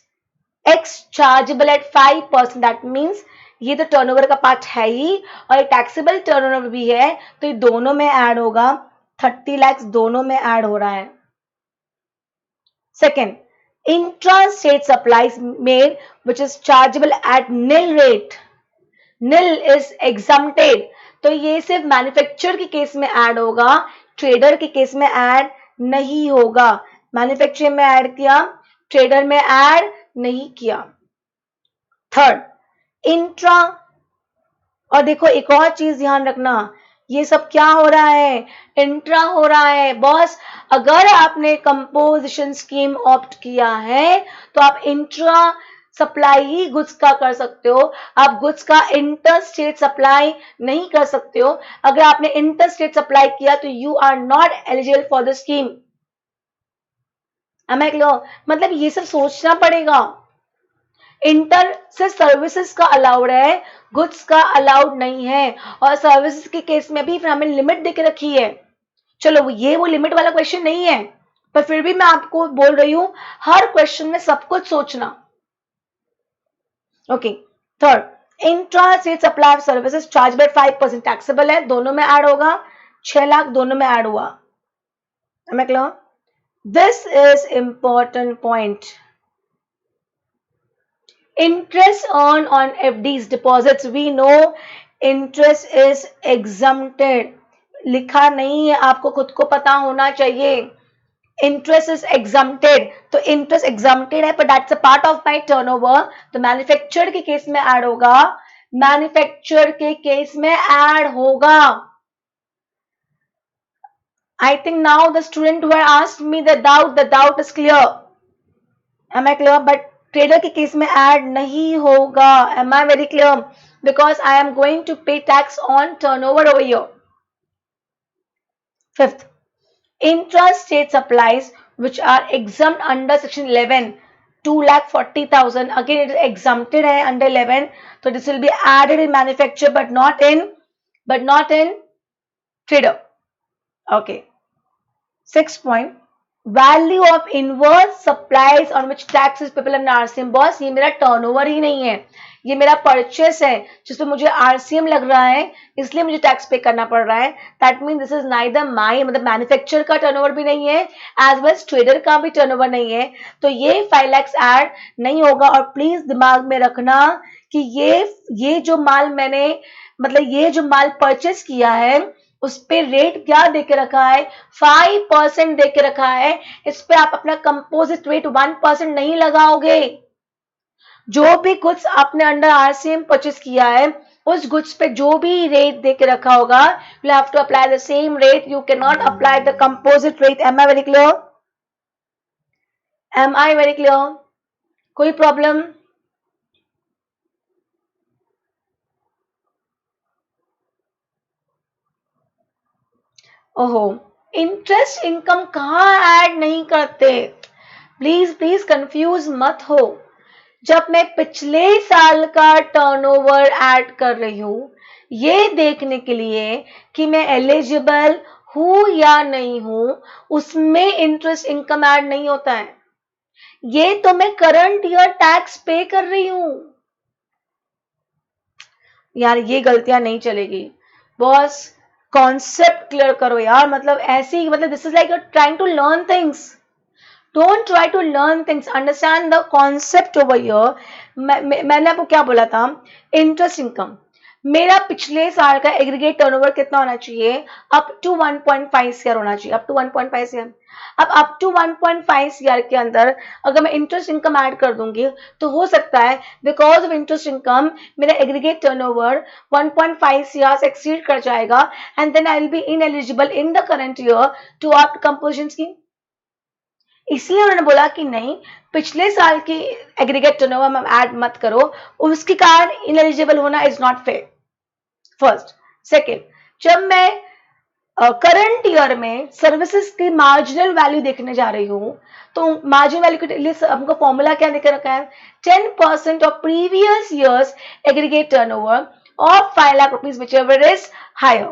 X chargeable at 5%, that means ये तो टर्नओवर का पार्ट है ही और ये टैक्सेबल टर्नओवर भी है, तो ये दोनों में ऐड होगा। 30 लाख दोनों में ऐड हो रहा है। Second, intra state supplies made which is chargeable at nil rate, nil is exempted, तो ये सिर्फ मैन्युफैक्चर के केस में ऐड होगा, ट्रेडर के केस में ऐड नहीं होगा। मैन्युफैक्चरिंग में ऐड किया, ट्रेडर में ऐड नहीं किया। थर्ड, इंट्रा, और देखो एक और चीज ध्यान रखना, ये सब क्या हो रहा है? इंट्रा हो रहा है बॉस। अगर आपने कंपोजिशन स्कीम ऑप्ट किया है तो आप इंट्रा सप्लाई ही गुड्स का कर सकते हो, आप गुड्स का इंटर स्टेट सप्लाई नहीं कर सकते हो। अगर आपने इंटर स्टेट सप्लाई किया तो you are not eligible for the scheme. मतलब ये सब सोचना पड़ेगा। इंटर से सर्विसेज का अलाउड है, गुड्स का अलाउड नहीं है, और सर्विसेज के केस में भी फिर हमें लिमिट देके रखी है। चलो ये वो लिमिट वाला क्वेश्चन नहीं है, पर फिर भी मैं आपको बोल रही हूं हर क्वेश्चन में सब कुछ सोचना। Okay, third, intra state supply of services charge by 5% taxable है, दोनों में ऐड होगा। 6 लाख दोनों में ऐड हुआ। This is important point. Interest earned on FDs deposits, we know interest is exempted. लिखा नहीं है, आपको खुद को पता होना चाहिए। Interest is exempted, तो interest exempted है, but that's a part of my turnover, तो मैन्युफैक्चर के केस में ऐड होगा, मैन्युफैक्चर के केस में ऐड होगा। I think now the student who asked me the doubt is clear. Am I clear? But trader के case में add नहीं होगा। Am I very clear? Because I am going to pay tax on turnover over here. Fifth, intra state supplies which are exempt under section 11, 2,40,000, again it is exempted है under 11, तो this will be added in manufacture but not in trader. Okay, 6th point, value of inverse supplies on which tax is payable under RCM. Boss ये मेरा turnover ही नहीं है, ये मेरा purchase है जिसपे मुझे आरसीएम लग रहा है, इसलिए मुझे टैक्स पे करना पड़ रहा है। That mean this is neither माई, मतलब मैन्युफैक्चर का टर्नओवर भी नहीं है, एज वेल ट्रेडर का भी टर्नओवर नहीं है, तो ये 5 लाख ऐड नहीं होगा। और प्लीज दिमाग में रखना कि ये जो माल मैंने, मतलब ये जो माल परचेस किया है उस पे रेट क्या देके रखा है? 5% देके रखा है। इस पे आप अपना कंपोजिट रेट 1% नहीं लगाओगे। जो भी गुड्स आपने अंडर आरसीएम परचेस किया है उस गुड्स पे जो भी रेट देके रखा होगा, you have to apply the same rate, you can not apply the composite rate. Am I very clear? Am I very clear? कोई प्रॉब्लम? ओहो, इंटरेस्ट इनकम कहाँ ऐड नहीं करते? प्लीज कंफ्यूज मत हो। जब मैं पिछले साल का टर्नओवर ऐड कर रही हूं ये देखने के लिए कि मैं एलिजिबल हूं या नहीं हूं, उसमें इंटरेस्ट इनकम ऐड नहीं होता है। ये तो मैं करंट ईयर टैक्स पे कर रही हूं। यार ये गलतियां नहीं चलेगी बॉस, कॉन्सेप्ट क्लियर करो यार। मतलब ऐसे ही, मतलब this is like you are trying to learn things, don't try to learn things, understand the concept over here. मैंने आपको क्या बोला था? इंटरेस्ट इनकम मेरा पिछले साल का एग्रीगेट टर्नओवर कितना होना चाहिए? अप टू 1.5 सीआर होना चाहिए, अप टू 1.5 सीआर। अब अप टू 1.5 सीआर के अंदर अगर मैं इंटरेस्ट इनकम ऐड कर दूंगी तो हो सकता है बिकॉज ऑफ इंटरेस्ट इनकम मेरा एग्रीगेट टर्नओवर 1.5 सीआर से एक्सीड कर जाएगा, and then I will be ineligible in the current year to opt composition scheme. इसलिए उन्होंने बोला कि नहीं, पिछले साल की एग्रीगेट टर्नओवर में ऐड मत करो, उसके कारण इनएलिजिबल होना is not fair. First. Second, जब मैं करंट ईयर में सर्विसेज की मार्जिनल वैल्यू देखने जा रही हूँ, तो मार्जिनल वैल्यू के लिए हमको फॉर्मूला क्या देकर रखा है, 10% of previous years aggregate turnover of 5 lakh rupees whichever is higher.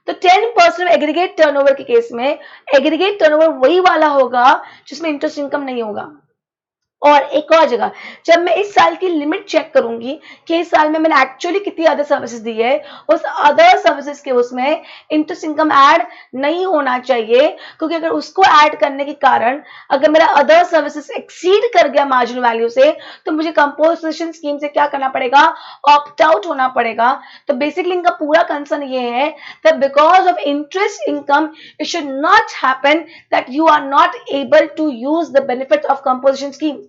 तो 10% एग्रीगेट टर्नओवर के केस में एग्रीगेट टर्नओवर वही वाला होगा जिसमें इंटरेस्ट इनकम नहीं होगा। और एक और जगह जब मैं इस साल की लिमिट चेक करूंगी कि इस साल में मैंने एक्चुअली कितनी अदर सर्विसेज दी है, उस अदर सर्विसेज के उसमें इंटरेस्ट इनकम ऐड नहीं होना चाहिए, क्योंकि अगर उसको ऐड करने के कारण अगर मेरा अदर सर्विसेज एक्सीड कर गया मार्जिन वैल्यू से, तो मुझे कंपोजिशन स्कीम से क्या करना पड़ेगा, ऑप्ट आउट होना पड़ेगा। तो बेसिकली इनका पूरा कंसर्न ये है that because of interest income it should not happen that you are not able to use the benefit of composition scheme.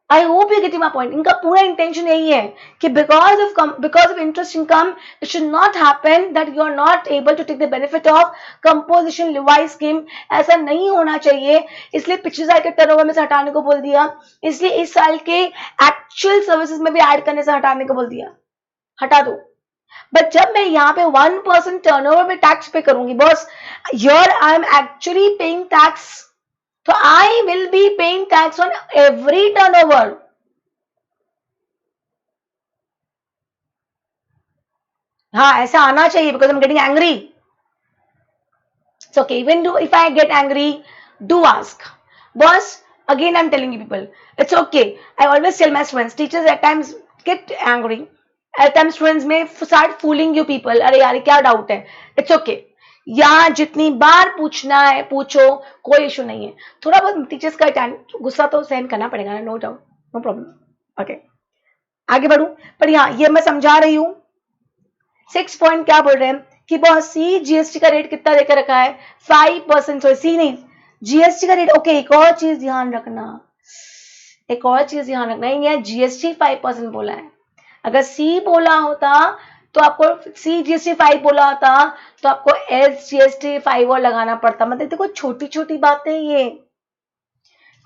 I hope you getting my point. इनका पूरा intention यही है कि because of interest income it should not happen that you are not able to take the benefit of composition levies scheme. ऐसा नहीं होना चाहिए, इसलिए पिछले साल के टर्नओवर में से हटाने को बोल दिया, इसलिए इस साल के एक्चुअल सर्विसेज में भी ऐड करने से हटाने को बोल दिया, हटा दो। बट जब मैं यहाँ पे 1% टर्नओवर में टैक्स पे करूंगी boss, here I am actually paying tax, तो I will be paying tax on every turnover. हाँ, ऐसा आना चाहिए because I'm getting angry. It's okay. Even if I get angry, do ask. Boss, again I'm telling you people, it's okay. I always tell my students, teachers at times get angry. At times students may start fooling you people. अरे यार क्या doubt है? It's okay. यहाँ जितनी बार पूछना है पूछो, कोई इशू नहीं है। थोड़ा बहुत टीचर्स का गुस्सा तो सहन करना पड़ेगा ना, no doubt, no problem. Okay, आगे बढ़ू। पर यहाँ ये मैं समझा रही हूँ 6 पॉइंट क्या बोल रहे हैं कि बहुत सी जीएसटी का रेट कितना देकर रखा है, 5%। सो सी नहीं, जीएसटी का रेट। ओके, एक और चीज ध्यान रखना, एक और चीज ध्यान रखना, ये जीएसटी 5% बोला है। अगर सी बोला होता तो आपको सी जीएसटी 5 बोला होता तो आपको एस जीएसटी 5 और लगाना पड़ता। मतलब देखो छोटी छोटी बातें, ये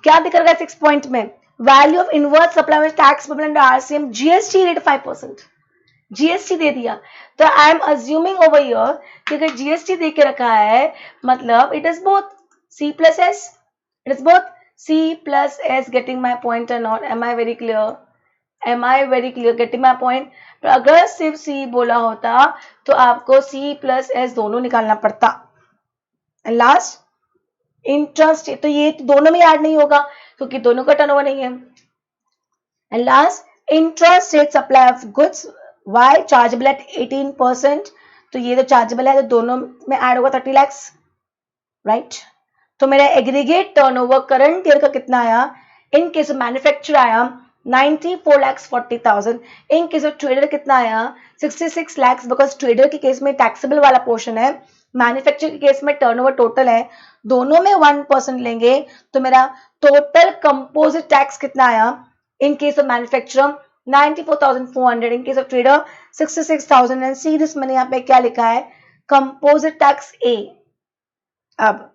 क्या दिख रहा है 6 पॉइंट में, value of inverse supply tax payable RCM, GST rate 5%, GST दे दिया। तो I am assuming over here कि अगर जीएसटी दे के रखा है मतलब it is both C plus S, it is both C plus S. Getting my point और not? Am I very clear? Am I very clear? Getting my point? तो अगर सिर्फ सी बोला होता तो आपको सी प्लस एस दोनों निकालना पड़ता। लास्ट इंटरेस्ट, तो ये दोनों में ऐड नहीं होगा क्योंकि दोनों का टर्नओवर नहीं है। And last interest rate supply of goods, why chargeable at 18%, तो ये तो चार्जेबल है तो दोनों में ऐड होगा 30 लाख, राइट। तो मेरा एग्रीगेट टर्नओवर करंट ईयर का कितना आया, इन केस ऑफ मैन्युफैक्चर आया 94,40,000, इन केस ऑफ ट्रेडर कितना आया 66 लाख, बिकॉज ट्रेडर के केस में टैक्सेबल वाला पोर्शन है, मैन्युफैक्चर के केस में टर्नओवर टोटल है, दोनों में 1% लेंगे तो मेरा टोटल कंपोजिट टैक्स कितना आया, इन case of manufacturer 94,400, in case of trader 66,000। And see this, मैंने यहाँ पे क्या लिखा है, कंपोजिट टैक्स ए। अब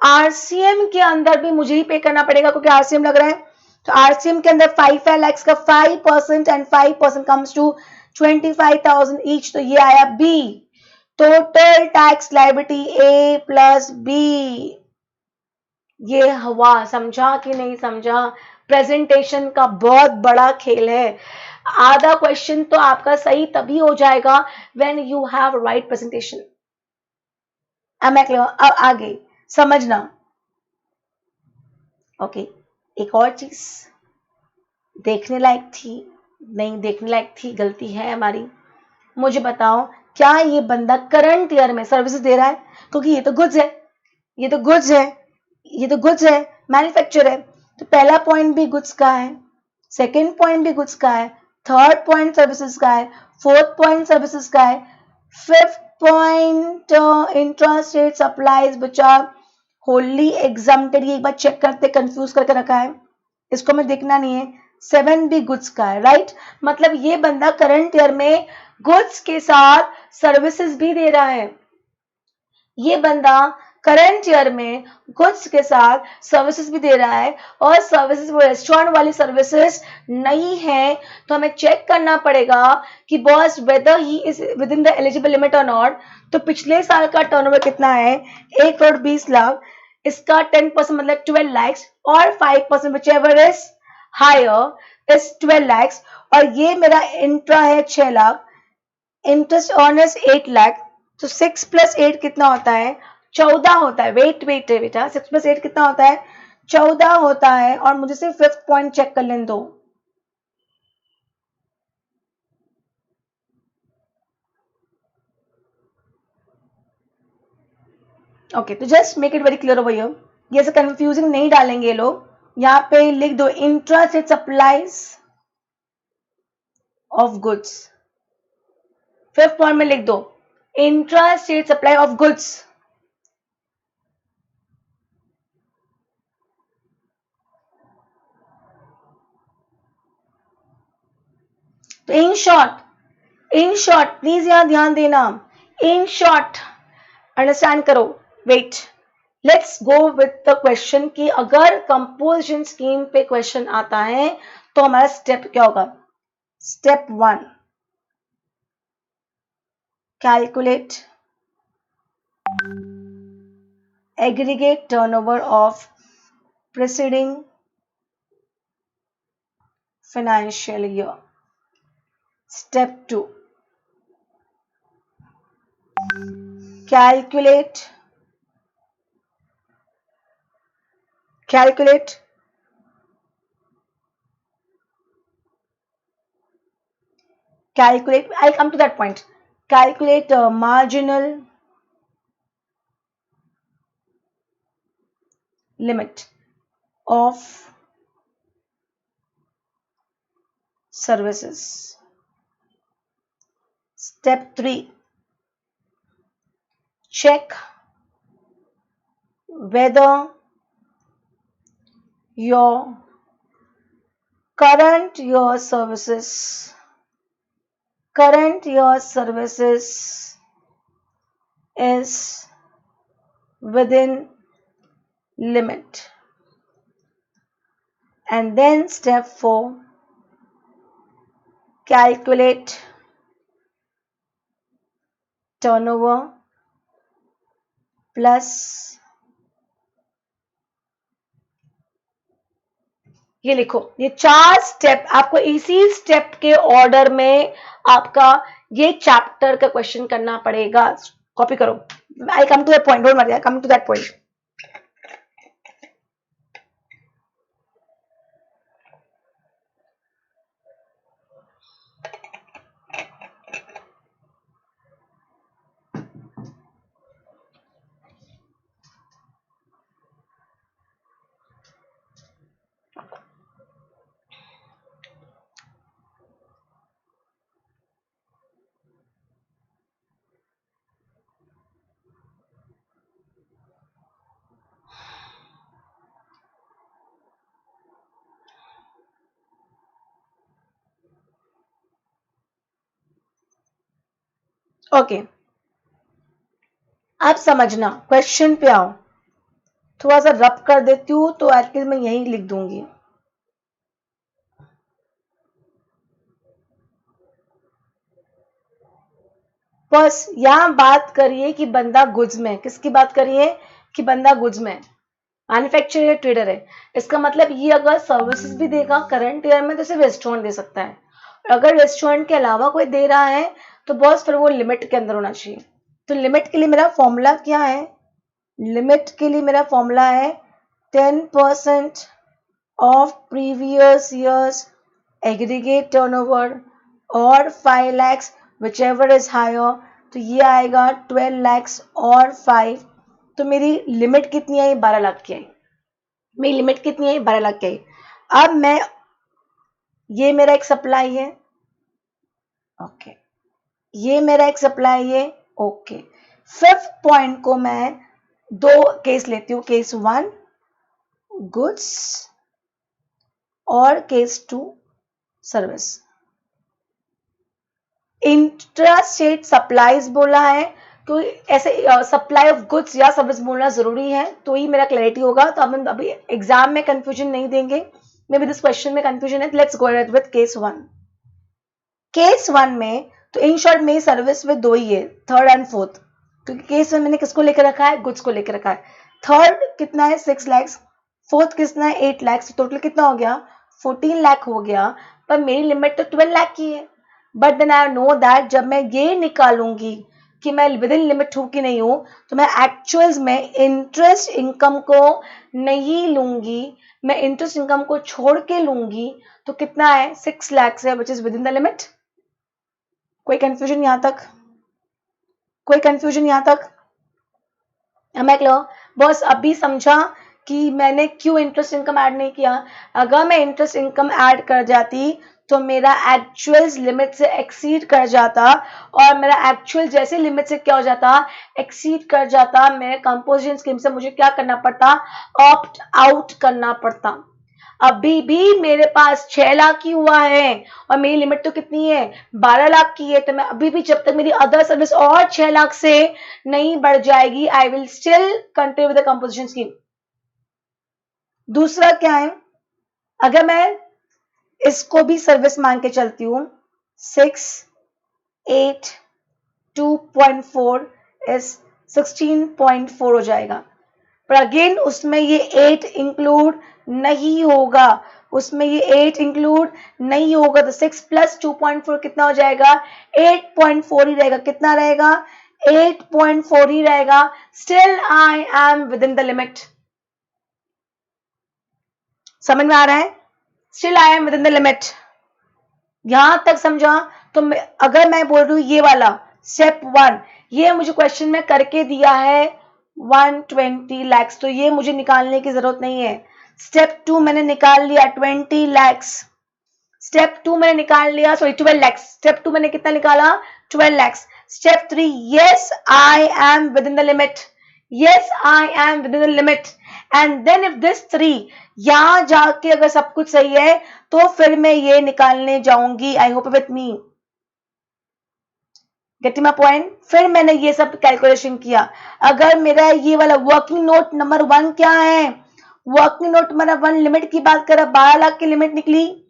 आरसीएम के अंदर भी मुझे ही पे करना पड़ेगा क्योंकि आरसीएम लग रहा है, तो आरसीएम के अंदर 5 लाख का 5% एंड 5% कम्स टू 25,000 ईच, तो ये आया बी, टोटल टैक्स लायबिलिटी ए प्लस बी। ये हवा, समझा कि नहीं समझा? प्रेजेंटेशन का बहुत बड़ा खेल है। आधा क्वेश्चन तो आपका सही तभी हो जाएगा when you have right presentation. अब आगे समझना। ओके, एक और चीज देखने लायक थी, नहीं देखने लायक थी, गलती है हमारी। मुझे बताओ क्या ये बंदा करंट ईयर में सर्विसेज दे रहा है? क्योंकि ये तो गुड्स है, ये तो गुड्स है, ये तो गुड्स है, मैन्युफैक्चर है। तो पहला पॉइंट भी गुड्स का है, सेकेंड पॉइंट भी गुड्स का है, थर्ड पॉइंट सर्विसेज का है, फोर्थ पॉइंट सर्विसेज का है, fifth point interest rate supplies which are wholly exempted. ये एक बार चेक करते, कंफ्यूज करके रखा है, इसको हमें देखना नहीं है। 7 भी गुड्स का है, राइट। मतलब ये बंदा करंट ईयर में गुड्स के साथ सर्विसेज भी दे रहा है। ये बंदा करंट ईयर में गुड्स के साथ सर्विसेज भी दे रहा है और सर्विसेज वो रेस्टोरेंट वाली सर्विसेज नहीं है, तो हमें चेक करना पड़ेगा कि boss whether he is with in the eligible limit और नॉट। तो पिछले साल का टर्नओवर कितना है, 1,20,00,000, इसका 10% मतलब 12 lakhs और 5% whichever is higher is 12 lakhs, और ये मेरा इंट्रा है 6 लाख, इंटरेस्ट अर्न इज 8 लाख। तो 6 + 8 कितना होता है, 14 होता है। वेट वेट है बेटा, 6 + 8 कितना होता है, 14 होता है। और मुझे सिर्फ 5th पॉइंट चेक कर लेने दो। ओके, तो just make it very clear over here, ये ऐसे कंफ्यूजिंग नहीं डालेंगे ये लोग। यहाँ पे लिख दो intrastate supplies of goods. 5th point में लिख दो इंट्रास्टेट सप्लाई ऑफ गुड्स। तो इन शॉर्ट प्लीज यहां ध्यान देना, इन शॉर्ट अंडरस्टैंड करो। Wait, let's go with the question कि अगर कंपोजिशन स्कीम पे क्वेश्चन आता है तो हमारा स्टेप क्या होगा। Step 1, calculate aggregate turnover of preceding financial year. Step 2, calculate I'll come to that point. Calculate marginal limit of services. Step 3, check whether your current year services is within limit. And then step 4, calculate turnover plus ये लिखो, ये 4 step आपको इसी step के order में आपका ये chapter का क्वेश्चन करना पड़ेगा। कॉपी करो। I come to that point, don't worry, I come to that point. Okay, आप समझना, क्वेश्चन पे आओ। थोड़ा सा रब कर देती हूँ तो एटलीस्ट मैं यही लिख दूंगी। बस यहां बात करिए कि बंदा गुड्स में, किसकी बात करिए कि बंदा गुड्स में मैन्युफैक्चरर या ट्रेडर है। इसका मतलब ये अगर सर्विसेज भी देगा करंट ईयर में तो सिर्फ रेस्टोरेंट दे सकता है, और अगर रेस्टोरेंट के अलावा कोई दे रहा है तो बॉस फिर वो लिमिट के अंदर होना चाहिए। तो लिमिट के लिए मेरा फॉर्मूला क्या है, लिमिट के लिए मेरा फॉर्मूला है 10% of previous years aggregate turnover और 5 lakhs whichever is higher. तो ये आएगा 12 lakhs और 5। तो मेरी लिमिट कितनी आई, 12 लाख की आई। मेरी लिमिट कितनी आई, 12 लाख की आई। अब मैं, ये मेरा एक सप्लाई है, ओके, ये मेरा एक सप्लाई है, ओके। 5th पॉइंट को मैं 2 केस लेती हूँ, केस 1 गुड्स और केस 2 सर्विस। इंट्रास्टेट सप्लाईज बोला है तो ऐसे सप्लाई ऑफ गुड्स या सर्विस बोलना जरूरी है, तो ही मेरा क्लैरिटी होगा। तो हम अभी एग्जाम में कंफ्यूजन नहीं देंगे, मे बी दिस क्वेश्चन में कंफ्यूजन है। Let's go ahead with case 1। Case 1 में तो इन शॉर्ट में सर्विस में दो ही है, थर्ड एंड फोर्थ, क्योंकि केस 1 मैंने किसको लेकर रखा है, गुड्स को लेकर रखा है। थर्ड कितना है 6 लाख, फोर्थ कितना है 8 लाख, टोटल कितना हो गया 14 लाख हो गया। पर मेरी लिमिट तो 12 लाख की है। But then I know that जब मैं ये निकालूंगी कि मैं विद इन लिमिट हूं कि नहीं हूं, तो मैं एक्चुअल्स में इंटरेस्ट इनकम को नहीं लूंगी, मैं इंटरेस्ट इनकम को छोड़ के लूंगी। तो कितना है 6 लाख है which is with in the limit. कोई कंफ्यूजन यहां तक, कोई कंफ्यूजन यहां तक? मैं बस अभी समझा कि मैंने क्यों इंटरेस्ट इनकम ऐड नहीं किया। अगर मैं इंटरेस्ट इनकम ऐड कर जाती तो मेरा एक्चुअल लिमिट से एक्सीड कर जाता, और मेरा एक्चुअल जैसे लिमिट से क्या हो जाता, एक्सीड कर जाता, मेरे कंपोजिशन स्कीम से मुझे क्या करना पड़ता, ऑप्ट आउट करना पड़ता। अभी भी मेरे पास 6 लाख की हुआ है और मेरी लिमिट तो कितनी है 12 लाख की है, तो मैं अभी भी जब तक मेरी अदर सर्विस और 6 लाख से नहीं बढ़ जाएगी, I will still continue with the composition scheme. दूसरा क्या है, अगर मैं इसको भी सर्विस मान के चलती हूं 6 8 2.4 इज 16.4 हो जाएगा। पर अगेन उसमें ये 8 इंक्लूड नहीं होगा, उसमें ये 8 इंक्लूड नहीं होगा। तो 6 प्लस 2.4 कितना हो जाएगा 8.4 ही रहेगा। कितना रहेगा 8.4 ही रहेगा। Still I am within the limit. समझ में आ रहा है? Still I am within the limit. यहां तक समझा? तो अगर मैं बोल रही हूं ये वाला स्टेप 1, ये मुझे क्वेश्चन में करके दिया है 120 लाख, तो ये मुझे निकालने की जरूरत नहीं है। स्टेप 2 मैंने निकाल लिया 20 लाख। स्टेप 2 मैंने निकाल लिया, सॉरी 12 लाख। स्टेप 2 मैंने कितना निकाला 12 lakh. Step 3, yes I am within the limit, yes I am within the limit. And then if this 3 यहां जाके अगर सब कुछ सही है तो फिर मैं ये निकालने जाऊंगी। I hope with me, getting my point. फिर मैंने ये सब कैलकुलेशन किया। अगर मेरा ये वाला वर्किंग नोट नंबर 1 क्या है, वर्किंग नोट नंबर 1 लिमिट की बात करें 12 लाख की लिमिट निकली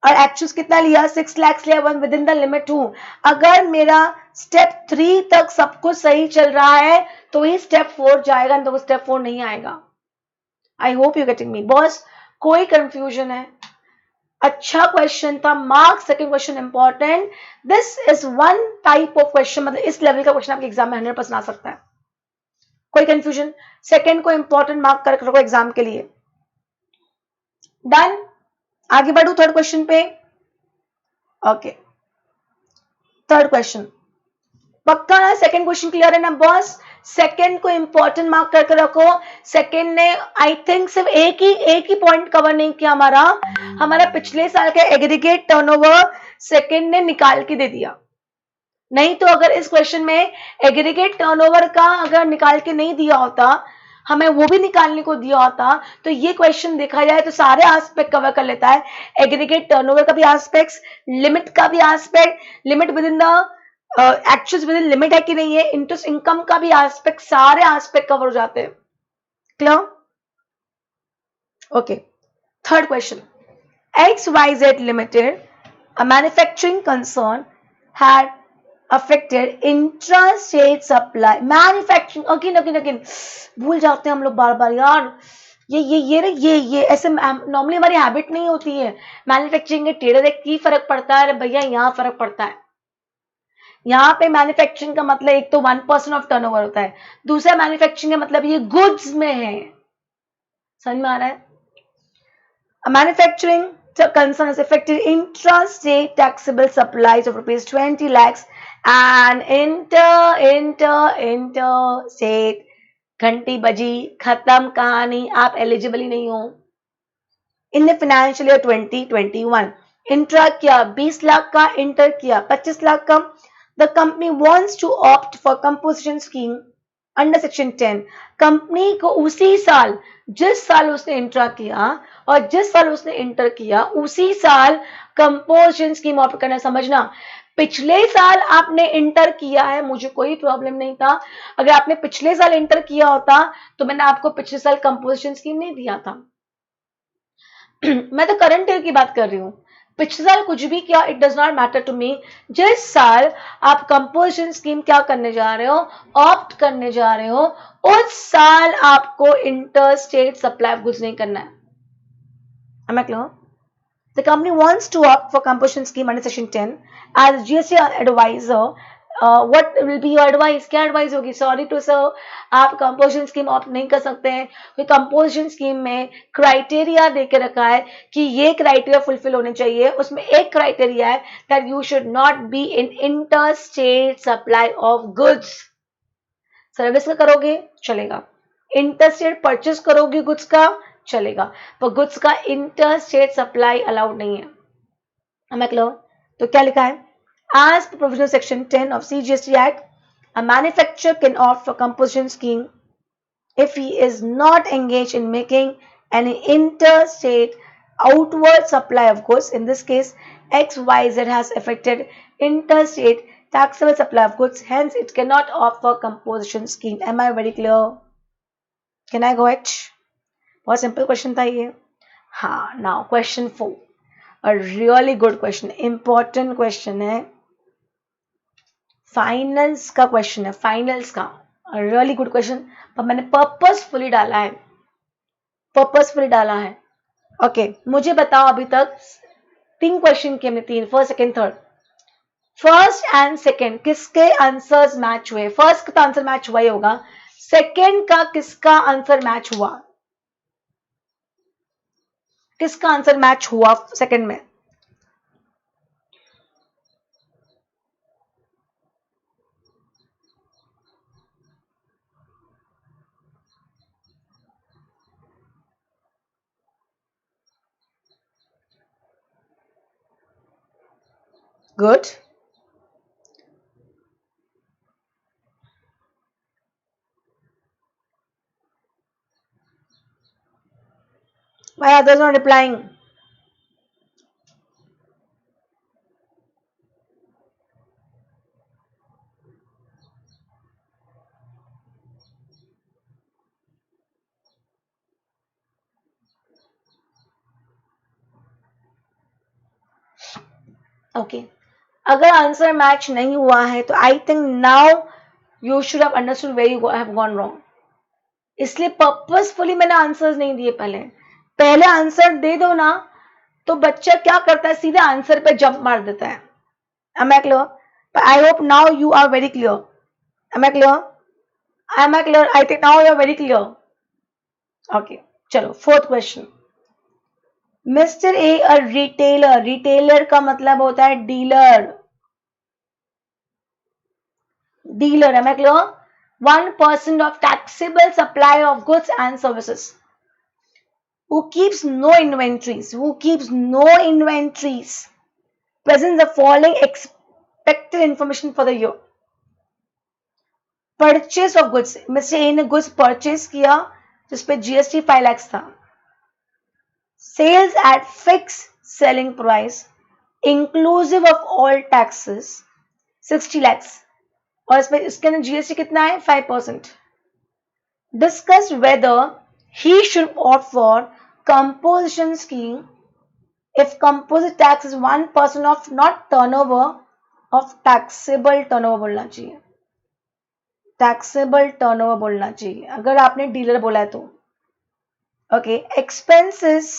और एक्चुअल कितना लिया 6 लाख लिया, 1 विद इन द लिमिट हूं। अगर मेरा स्टेप 3 तक सब कुछ सही चल रहा है तो ही स्टेप 4 जाएगा, तो स्टेप 4 नहीं आएगा। आई hope you getting me boss. कोई कंफ्यूजन है? अच्छा क्वेश्चन था, mark second question important. This is one type of question, मतलब इस लेवल का क्वेश्चन आपके एग्जाम में 100% आ सकता है। कोई कंफ्यूजन? सेकंड को इंपॉर्टेंट मार्क कर रखो एग्जाम के लिए। डन? आगे बढ़ू थर्ड क्वेश्चन पे। ओके, थर्ड क्वेश्चन पक्का ना? सेकंड क्वेश्चन क्लियर है ना बॉस? सेकंड को इंपॉर्टेंट मार्क करके रखो। सेकंड ने आई थिंक सिर्फ एक ही पॉइंट कवर नहीं किया हमारा पिछले साल का एग्रीगेट टर्नओवर सेकंड ने निकाल के दे दिया। नहीं तो अगर इस क्वेश्चन में एग्रीगेट टर्नओवर का अगर निकाल के नहीं दिया होता, हमें वो भी निकालने को दिया होता, तो ये क्वेश्चन देखा जाए तो सारे एस्पेक्ट कवर कर लेता है। एग्रीगेट टर्नओवर का भी एस्पेक्ट, लिमिट का भी aspect, limit with in the actual with in limit है कि नहीं है, इंटरेस्ट इनकम का भी एस्पेक्ट, सारे एस्पेक्ट कवर हो जाते हैं। Clear? Okay, third question. XYZ Limited, a manufacturing concern, had affected intrastate supply. Manufacturing again भूल जाते हैं हम लोग बार बार यार। ये ऐसे नॉर्मली हमारी हैबिट नहीं होती है। मैन्युफैक्चरिंग के ट्रेडर एक की फर्क पड़ता है, अरे भैया यहाँ फर्क पड़ता है। यहाँ पे मैन्युफैक्चरिंग का मतलब एक तो 1% ऑफ टर्नओवर होता है, दूसरा मैन्युफैक्चरिंग का मतलब ये गुड्स में है। समझ में आ रहा है? Manufacturing concern has affected intrastate taxable supplies of rupees 20 lakhs and interstate घंटी बजी, खत्म कहानी, आप एलिजिबल ही नहीं हो in the financial year 2021। Intra किया 20 लाख का, इंटर किया 25 लाख का। The company wants to opt for composition scheme under section 10। Company को उसी साल, जिस साल उसने इंट्रा किया और जिस साल उसने इंटर किया, उसी साल कंपोजिशन स्कीम ऑप्ट करना। समझना, पिछले साल आपने इंटर किया है, मुझे कोई प्रॉब्लम नहीं था। अगर आपने पिछले साल इंटर किया होता तो मैंने आपको पिछले साल कंपोजिशन स्कीम नहीं दिया था। मैं तो करंट ईयर की बात कर रही हूँ। पिछले साल कुछ भी किया, it does not matter to me. जिस साल आप कंपोजिशन स्कीम क्या करने जा रहे हो, ऑप्ट करने जा रहे हो, उस साल आपको inter state supply of goods नहीं करना है। Am I clear? The company wants to opt for composition scheme under section 10 as GST advisor. What will be your advice? क्या advice होगी? Sorry to sir, आप composition scheme opt नहीं कर सकते हैं, क्योंकि composition scheme में criteria दे के रखा है कि ये criteria fulfill होने चाहिए। उसमें एक criteria है that you should not be in interstate supply of goods. Service का करोगे चलेगा, इंटरस्टेट परचेस करोगे गुड्स का चलेगा, पर गुड्स का इंटरस्टेट सप्लाई अलाउड नहीं है। तो क्या लिखा है? As per provisional section 10 of CGST Act, a manufacturer can opt for composition scheme if he is not engaged in making any interstate outward supply of goods. In this case, XYZ has affected interstate taxable supply of goods, hence it cannot opt for composition scheme. Am I very clear? Can I go ahead? बहुत simple question था ये। हाँ, now question 4, a really good question, important question है, finals का question है, finals का really good question, पर मैंने पर्पसफुली डाला है, पर्पसफुली डाला है। ओके, मुझे बताओ अभी तक 3 क्वेश्चन किए हमने, 3, first second third, first and second किसके आंसर्स मैच हुए? फर्स्ट का आंसर मैच हुआ ही होगा, सेकंड का किसका आंसर मैच हुआ? किसका आंसर मैच हुआ सेकंड में? Good, why others not replying? Okay, अगर आंसर मैच नहीं हुआ है तो I think now you should have understood where you have gone wrong. इसलिए पर्पसफुली मैंने आंसर्स नहीं दिए, पहले आंसर दे दो ना, तो बच्चा क्या करता है, सीधे आंसर पे जंप मार देता है। Am I clear? But I hope now you are very clear. Am I clear? Am I clear? I think now you are very clear. Okay, चलो fourth question. Mister A a retailer, retailer का मतलब होता है dealer, dealer. Am I clear? 1% of taxable supply of goods and services. Who keeps no inventories? Who keeps no inventories? Presents the following expected information for the year. Purchase of goods. Mister A ने goods purchase किया जिसपे GST 5 lakhs था। Sales at fixed selling price inclusive of all taxes 60 lakhs, और इसमें इसके अंदर GST कितना है? 5%. Discuss whether he should opt for composition scheme if composite tax is 1% of not turnover of taxable turnover बोलना चाहिए, taxable turnover बोलना चाहिए अगर आपने डीलर बोला है तो। Okay, expenses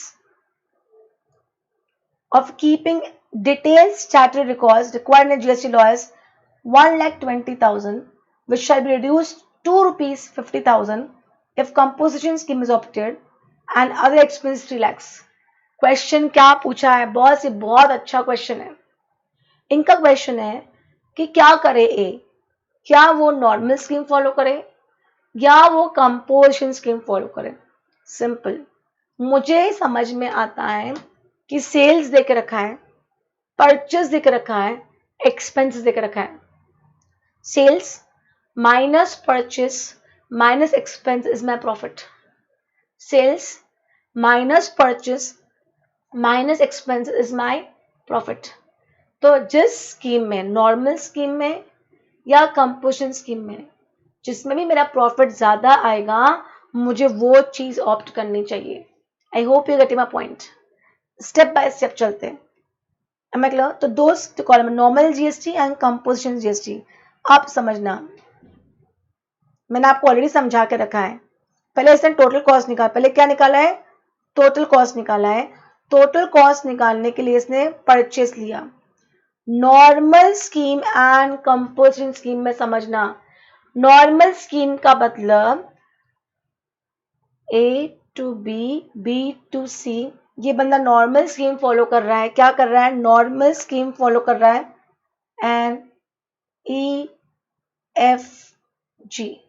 of keeping detailed statutory records required in GST law is 1,20,000, which shall be reduced to ₹50,000 if composition scheme is opted, and other expense 3 lakhs. Question क्या पूछा है बॉस? ये बहुत अच्छा क्वेश्चन है। इनका क्वेश्चन है कि क्या करे ए, क्या वो नॉर्मल स्कीम फॉलो करे या वो कंपोजिशन स्कीम फॉलो करे? सिंपल, मुझे समझ में आता है कि सेल्स देके रखा है, परचेस देके रखा है, एक्सपेंसेस देके रखा है। Sales minus purchase minus expense is my profit. Sales minus purchase minus expense is my profit. तो जिस स्कीम में, नॉर्मल स्कीम में या कंपोजिशन स्कीम में, जिसमें भी मेरा प्रॉफिट ज्यादा आएगा, मुझे वो चीज ऑप्ट करनी चाहिए। आई hope you getting my point. Step by step चलते हैं। Am I clear? तो दो column, normal GST and composition GST. आप समझना, मैंने आपको ऑलरेडी समझा के रखा है। पहले इसने टोटल कॉस्ट निकाला, पहले क्या निकाला है, टोटल कॉस्ट निकाला है। टोटल कॉस्ट निकालने के लिए इसने परचेस लिया। Normal scheme and composition scheme में समझना, नॉर्मल स्कीम का मतलब ए टू बी, बी टू सी, ये बंदा नॉर्मल स्कीम फॉलो कर रहा है। क्या कर रहा है, नॉर्मल स्कीम फॉलो कर रहा है। एंड ई एफ जी,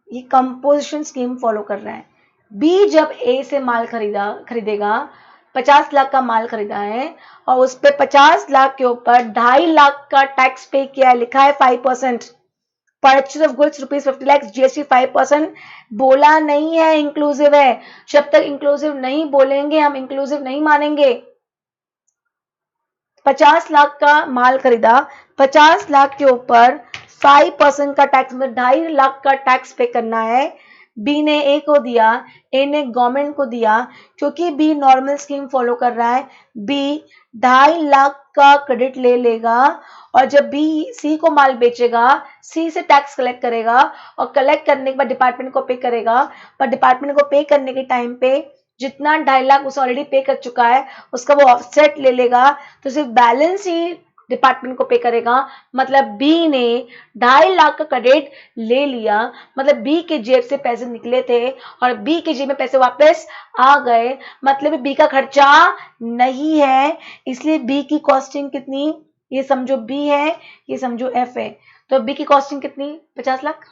ये कंपोजिशन स्कीम फॉलो कर रहा है। बी जब ए से माल खरीदेगा, 50 लाख का माल खरीदा है और उस पे 50 लाख के ऊपर 2.5 लाख का टैक्स पे किया है, लिखा है 5%। Purchase of goods ₹50 lakh, GST 5%। बोला नहीं है इंक्लूसिव है। जब तक इंक्लूसिव नहीं बोलेंगे हम इंक्लूसिव नहीं मानेंगे। 50 लाख का माल खरीदा, 50 लाख के ऊपर 5% का टैक्स, मतलब 2.5 लाख का टैक्स पे करना है। बी ने ए को दिया, ए ने गवर्नमेंट को दिया। क्योंकि बी नॉर्मल स्कीम फॉलो कर रहा है, बी 2.5 लाख का क्रेडिट ले लेगा और जब बी सी को माल बेचेगा, सी से टैक्स कलेक्ट करेगा और कलेक्ट करने के बाद डिपार्टमेंट को पे करेगा। पर डिपार्टमेंट को पे करने के टाइम पे जितना 2.5 लाख उसे ऑलरेडी पे कर चुका है उसका वो ऑफसेट ले लेगा, तो सिर्फ बैलेंस ही डिपार्टमेंट को पे करेगा। मतलब बी ने 2.5 लाख का क्रेडिट ले लिया, मतलब बी के जेब से पैसे निकले थे और बी के जेब में पैसे वापस आ गए, मतलब बी का खर्चा नहीं है। इसलिए बी की कॉस्टिंग कितनी, ये समझो बी है, ये समझो एफ है। तो बी की कॉस्टिंग कितनी, 50 लाख।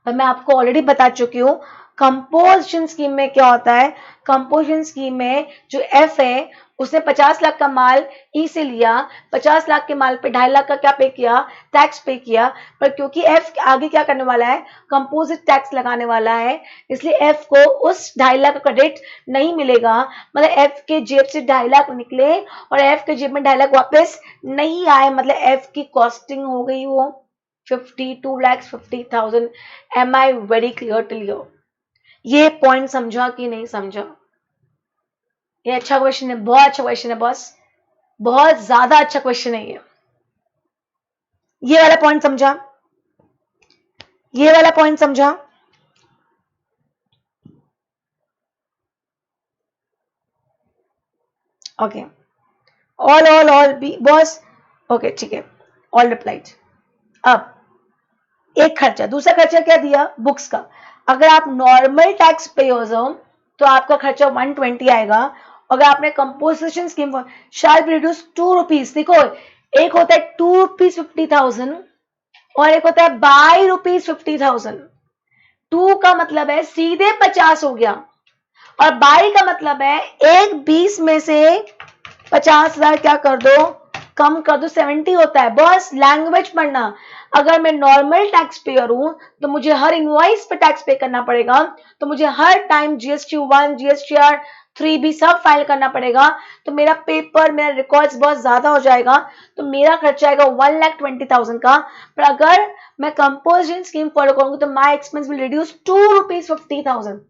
पर मैं आपको ऑलरेडी बता चुकी हूँ कंपोजिशन स्कीम में क्या होता है। कंपोजिशन स्कीम में जो एफ है उसने 50 लाख का माल ई से लिया, 50 लाख के माल पे 2.5 लाख का क्या पे किया, टैक्स पे किया। पर क्योंकि एफ आगे क्या करने वाला है, कंपोजिट टैक्स लगाने वाला है, इसलिए एफ को उस 2.5 लाख का क्रेडिट नहीं मिलेगा। मतलब एफ के जेब से 2.5 लाख निकले और एफ के जेब में 2.5 लाख वापस नहीं आए, मतलब एफ की कॉस्टिंग हो गई वो 52,50,000। Am I very clear till you? ये पॉइंट समझा कि नहीं समझा? ये अच्छा क्वेश्चन है, बहुत अच्छा क्वेश्चन है बॉस, बहुत ज्यादा अच्छा क्वेश्चन है ये वाला पॉइंट समझा, ये वाला पॉइंट समझा? Okay, all B boss, okay ठीक है, ऑल रिप्लाइड। अब एक खर्चा, दूसरा खर्चा क्या दिया, बुक्स का। अगर आप नॉर्मल टैक्स पे हो जाओ तो आपका खर्चा 120 आएगा। अगर आपने composition scheme shall be reduce ₹2, देखो एक होता है ₹2 50,000 और एक होता है ₹50,000। 2 का मतलब है सीधे 50 हो गया और 22 का मतलब है एक 20 में से 50,000 क्या कर दो, कम कर दो, 70 होता है। बस लैंग्वेज पढ़ना। अगर मैं नॉर्मल टैक्स पेयर हूं तो मुझे हर इनवॉइस पे टैक्स पे करना पड़ेगा, तो मुझे हर टाइम GST1 GSTR 3B सब फाइल करना पड़ेगा। तो मेरा पेपर, मेरा रिकॉर्ड्स बहुत ज्यादा हो जाएगा, तो मेरा खर्चा आएगा 1,20,000 का। पर अगर मैं कंपोजिशन स्कीम फॉलो करूंगी तो माई एक्सपेंस विल रिड्यूस ₹250,000,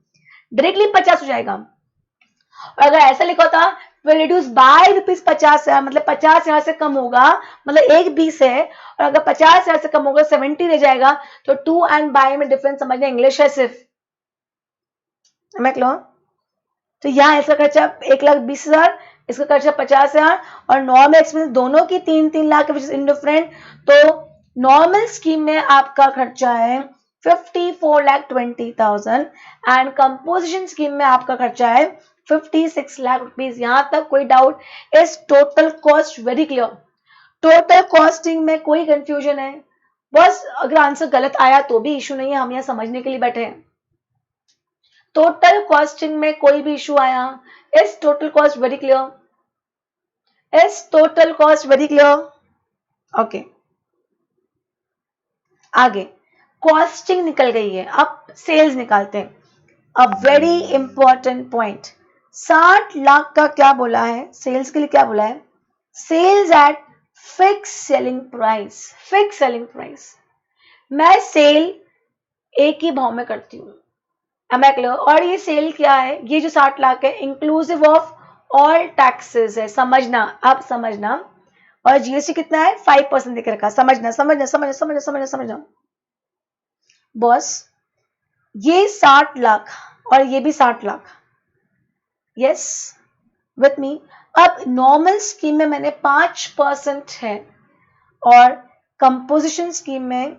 डायरेक्टली 50 हो जाएगा। और अगर ऐसा लिखा होता विल रिड्यूस बाय ₹50,000, मतलब 50,000 से कम होगा, मतलब एक 20 है और अगर 50,000 से कम होगा 70 रह जाएगा। तो टू एंड बाय में डिफरेंस समझना, इंग्लिश है सिर्फ। तो यहाँ इसका खर्चा 1,20,000, इसका खर्चा 50,000 और नॉर्मल एक्सपेंस दोनों की 3-3 लाख इंडिफरेंट। तो नॉर्मल स्कीम में आपका खर्चा है 54,20,000 एंड कंपोजिशन स्कीम में आपका खर्चा है 56 लाख रुपीज। यहां तक कोई डाउट? इस total cost very clear? Total costing में कोई कंफ्यूजन है? बस अगर आंसर गलत आया तो भी इशू नहीं है, हम यहाँ समझने के लिए बैठे हैं। टोटल कॉस्टिंग में कोई भी इशू आया? इस टोटल कॉस्ट वेरी क्लियर? इस total cost very clear? Okay, आगे कॉस्टिंग निकल गई है, अब सेल्स निकालते हैं। अब वेरी इंपॉर्टेंट पॉइंट, 60 लाख का क्या बोला है सेल्स के लिए, क्या बोला है sales at fix selling price, fix selling price, मैं सेल एक ही भाव में करती हूँ। Am I clear? और ये सेल क्या है, ये जो 60 लाख है इंक्लूसिव ऑफ ऑल टैक्सेस है, समझना, आप समझना। और जीएसटी कितना है, 5% देख रखा, समझना समझना समझना समझना समझना समझना। बॉस ये 60 लाख और ये भी 60 लाख, यस विथ मी। अब नॉर्मल स्कीम में मैंने 5% है और कंपोजिशन स्कीम में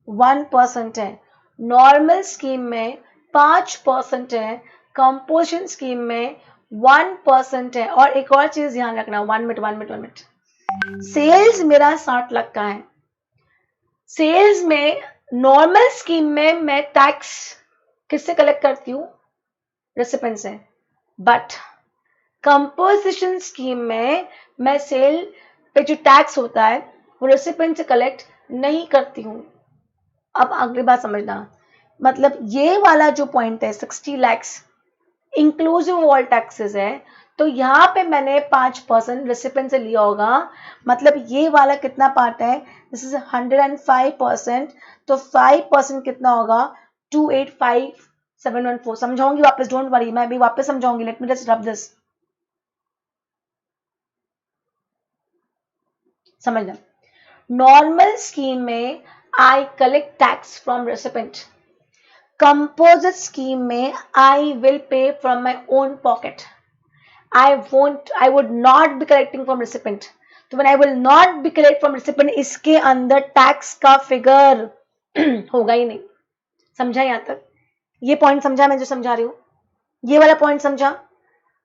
1% है। नॉर्मल स्कीम में 5% है, कंपोजिशन स्कीम में 1% है। और एक और चीज ध्यान रखना, 1 मिनट, सेल्स मेरा 60 लाख का है। सेल्स में नॉर्मल स्कीम में मैं टैक्स किससे कलेक्ट करती हूँ, रेसिपेंट से, बट कंपोजिशन स्कीम में मैं सेल पे जो टैक्स होता है वो रेसिपेंट से कलेक्ट नहीं करती हूँ। अब अगली बात समझना, मतलब ये वाला जो पॉइंट है 60 लैक्स इंक्लूसिव ऑल टैक्सेस है, तो यहाँ पे मैंने 5% रेसिपेंट से लिया होगा। मतलब ये वाला कितना पार्ट है, दिस इज 105%, तो 5% कितना होगा, 285,714। समझाऊंगी वापस, डोंट वरी, मैं भी वापस समझाऊंगी, let me just rub this, समझना। नॉर्मल स्कीम में I collect tax from recipient, composite scheme में I will pay from my own pocket, I would not be collecting from recipient. तो when I will not be collect from recipient, इसके अंदर tax का figure होगा ही नहीं। समझा यहाँ तक, ये पॉइंट समझा मैं जो समझा रही हूँ, ये वाला पॉइंट समझा।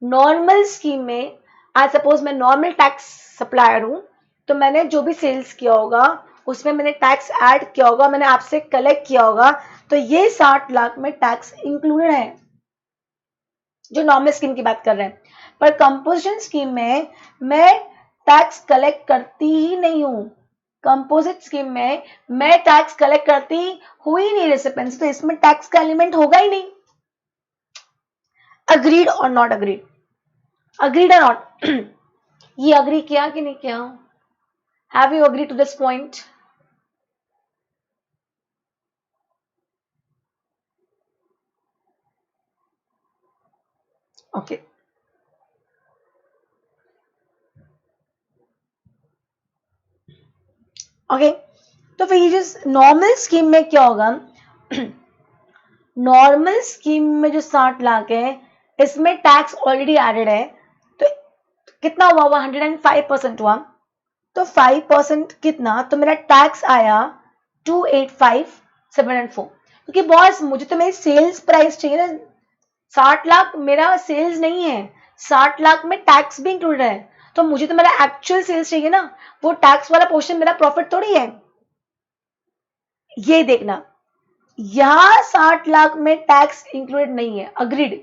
नॉर्मल स्कीम में आज सपोज मैं नॉर्मल टैक्स सप्लायर हूँ, तो मैंने जो भी सेल्स किया होगा उसमें मैंने टैक्स ऐड किया होगा, मैंने आपसे कलेक्ट किया होगा, तो ये 60 लाख में टैक्स इंक्लूडेड है, जो नॉर्मल स्कीम की बात कर रहे हैं। पर कंपोजिशन स्कीम में मैं टैक्स कलेक्ट करती ही नहीं हूं। कंपोजिट स्कीम में मैं टैक्स कलेक्ट करती हुई नहीं रेसिपेंट्स, तो इसमें टैक्स का एलिमेंट होगा ही नहीं। अग्रीड और नॉट अग्रीड, अग्रीड और नॉट, ये अग्री किया कि नहीं किया, have you agree to this point? Okay, okay, तो फिर ये जो नॉर्मल स्कीम में क्या होगा, नॉर्मल स्कीम में जो 60 लाख है इसमें टैक्स ऑलरेडी एडेड है, तो कितना हुआ, 105% हुआ, तो 5% कितना, तो मेरा टैक्स आया 285,704। क्योंकि बॉस मुझे तो मेरी सेल्स प्राइस चाहिए ना, 60 लाख मेरा सेल्स नहीं है, 60 लाख में टैक्स भी इंक्लूडेड है, तो मुझे तो मेरा एक्चुअल सेल्स चाहिए ना, वो टैक्स वाला पोर्शन मेरा प्रॉफिट थोड़ी है। ये देखना, यहां 60 लाख में टैक्स इंक्लूडेड नहीं है, अग्रीड।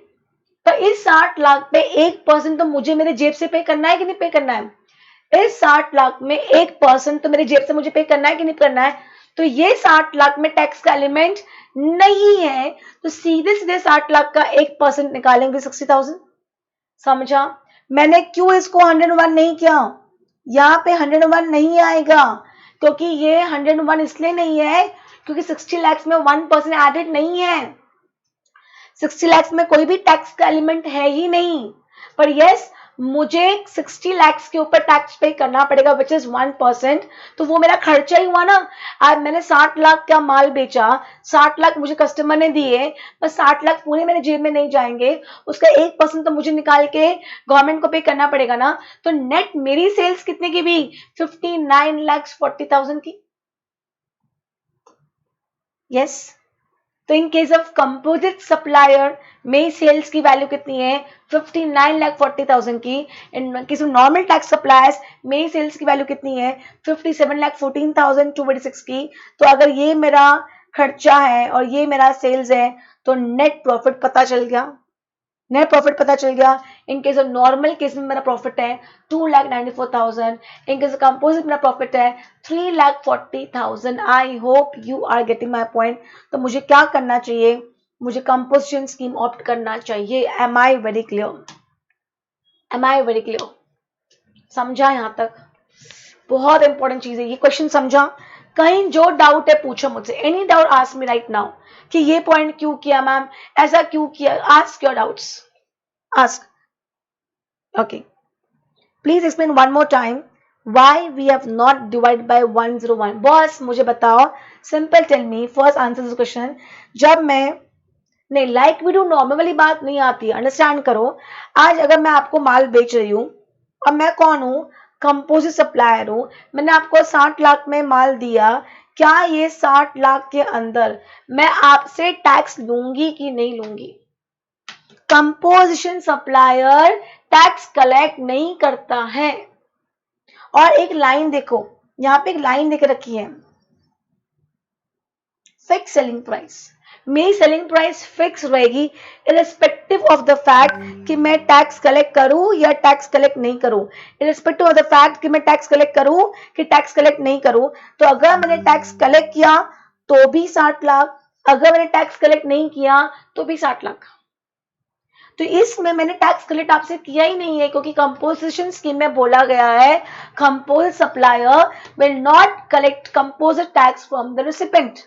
तो इस 60 लाख पे 1% तो मुझे मेरे जेब से पे करना है कि नहीं पे करना है, इस 60 लाख में 1% तो मेरे जेब से मुझे पे करना है कि नहीं करना है, तो ये 60 लाख में टैक्स का एलिमेंट नहीं है, तो सीधे सीधे 60 लाख का 1% निकालेंगे 60,000। समझा, मैंने क्यों इसको 101 नहीं किया, यहाँ पे 101 नहीं आएगा, क्योंकि ये 101 इसलिए नहीं है क्योंकि 60 लाख में 1% एडेड नहीं है, 60 लाख में कोई भी टैक्स का एलिमेंट है ही नहीं। पर यस, मुझे 60 लाख के ऊपर टैक्स पे करना पड़ेगा विच इज 1%, तो वो मेरा खर्चा ही हुआ ना। आज मैंने 60 लाख का माल बेचा, 60 लाख मुझे कस्टमर ने दिए, पर 60 लाख पूरे मेरे जेब में नहीं जाएंगे, उसका 1% तो मुझे निकाल के गवर्नमेंट को पे करना पड़ेगा ना। तो नेट मेरी सेल्स कितने की भी, 59,40,000 की। यस, तो इन केस ऑफ कंपोजिट सप्लायर में सेल्स की वैल्यू कितनी है, 59,40,000 की। इन case of normal tax suppliers में सेल्स की वैल्यू कितनी है, 57,14,286 की। तो अगर ये मेरा खर्चा है और ये मेरा सेल्स है, तो नेट प्रॉफिट पता चल गया, नेट प्रॉफिट पता चल गया। In case of normal case में मेरा प्रॉफिट है 2,94,000, इन केस ऑफ कंपोजिट मेरा प्रॉफिट है 3,40,000। I hope you are getting my point. तो मुझे क्या करना चाहिए, मुझे कंपोजिशन स्कीम ऑप्ट करना चाहिए। Am I very clear, am I very clear? समझा यहाँ तक? बहुत इंपॉर्टेंट चीज है ये, क्वेश्चन समझा? कहीं जो डाउट है पूछो मुझसे, any doubt ask me right now, कि ये पॉइंट क्यों किया मैम, ऐसा क्यों किया, ask your doubts, ask. Okay, please explain one more time why we have not divided by 101. Boss मुझे बताओ, simple tell me, first answer this question. जब मैं नहीं लाइक वीडियो नॉर्मल वाली बात नहीं आती, अंडरस्टैंड करो. आज अगर मैं आपको माल बेच रही हूँ और मैं कौन हूँ, कंपोजिट सप्लायर हूँ, मैंने आपको 60 लाख में माल दिया, क्या ये 60 लाख के अंदर मैं आपसे टैक्स लूंगी कि नहीं लूंगी? कंपोजिशन सप्लायर टैक्स कलेक्ट नहीं करता है. और एक लाइन देखो, यहां पे एक लाइन देकर रखी है, फिक्स सेलिंग प्राइस. मेरी सेलिंग प्राइस फिक्स रहेगी इरिस्पेक्टिव ऑफ द फैक्ट कि मैं टैक्स कलेक्ट करूं या टैक्स कलेक्ट नहीं करूं, इरिस्पेक्टिव ऑफ द फैक्ट कि मैं टैक्स कलेक्ट करूं कि टैक्स कलेक्ट नहीं करूं. तो अगर मैंने टैक्स कलेक्ट किया तो भी 60 लाख, अगर मैंने टैक्स कलेक्ट नहीं किया तो भी 60 लाख. तो इसमें मैंने टैक्स कलेक्ट आपसे किया ही नहीं है, क्योंकि कंपोजिशन स्कीम में बोला गया है composite supplier will not collect composite tax from the recipient.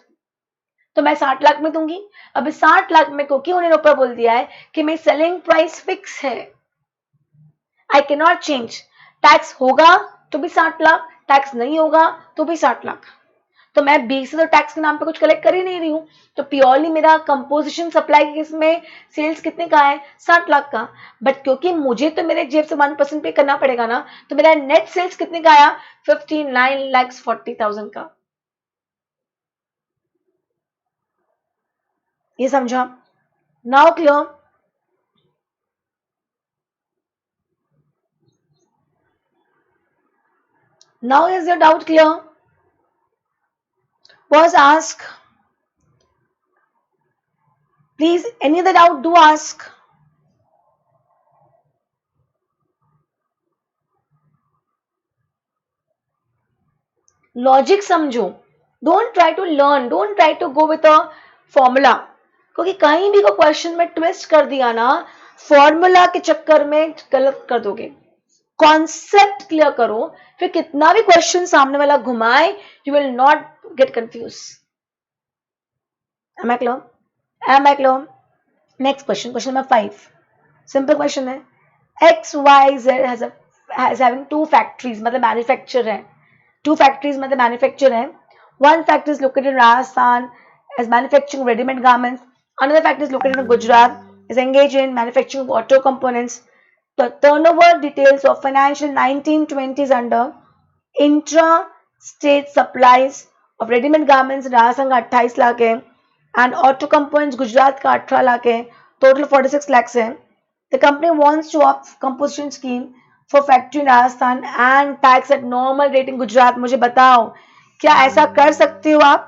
तो मैं 60 लाख में दूंगी. अब 60 लाख में क्योंकि उन्होंने ऊपर बोल दिया है कि मेरी सेलिंग प्राइस फिक्स है, I can not change. Tax होगा तो भी 60 लाख, टैक्स नहीं होगा तो भी 60 लाख. तो मैं बीस तो टैक्स के नाम पे कुछ कलेक्ट कर ही नहीं रही हूँ. तो प्योरली मेरा कंपोजिशन सप्लाई के केस में सेल्स कितने का है, 60 लाख का. बट क्योंकि मुझे तो मेरे जेब से 1% पे करना पड़ेगा ना, तो मेरा नेट सेल्स कितने का आया, 59,40,000 का. ये समझा? Now clear? Now is your doubt clear? Was ask. Please, any other doubt, do ask. Logic समझो, don't try to learn, don't try to go with a formula, क्योंकि कहीं भी को क्वेश्चन में ट्विस्ट कर दिया ना, फॉर्मूला के चक्कर में गलत कर दोगे. कॉन्सेप्ट क्लियर करो, फिर कितना भी क्वेश्चन सामने वाला घुमाए, you will not get confuse. Am I clear? Am I clear? Next question, question number 5. Simple question है. XYZ has having two factories, मतलब manufacturer है. Two factories मतलब manufacturer है. One factory is located in Rajasthan, as manufacturing ready-made garments. Another factory is located in Gujarat, is engaged in manufacturing of auto components. The turnover details of financial 1920s under intra-state supplies of ready-made garments in Rajasthan का 28 लाख है, and auto components Gujarat का 18 लाख है, total 46 lakhs है. The company wants to opt composition scheme for factory in Rajasthan and tax at normal rate in Gujarat. मुझे बताओ, क्या ऐसा कर सकते हो आप?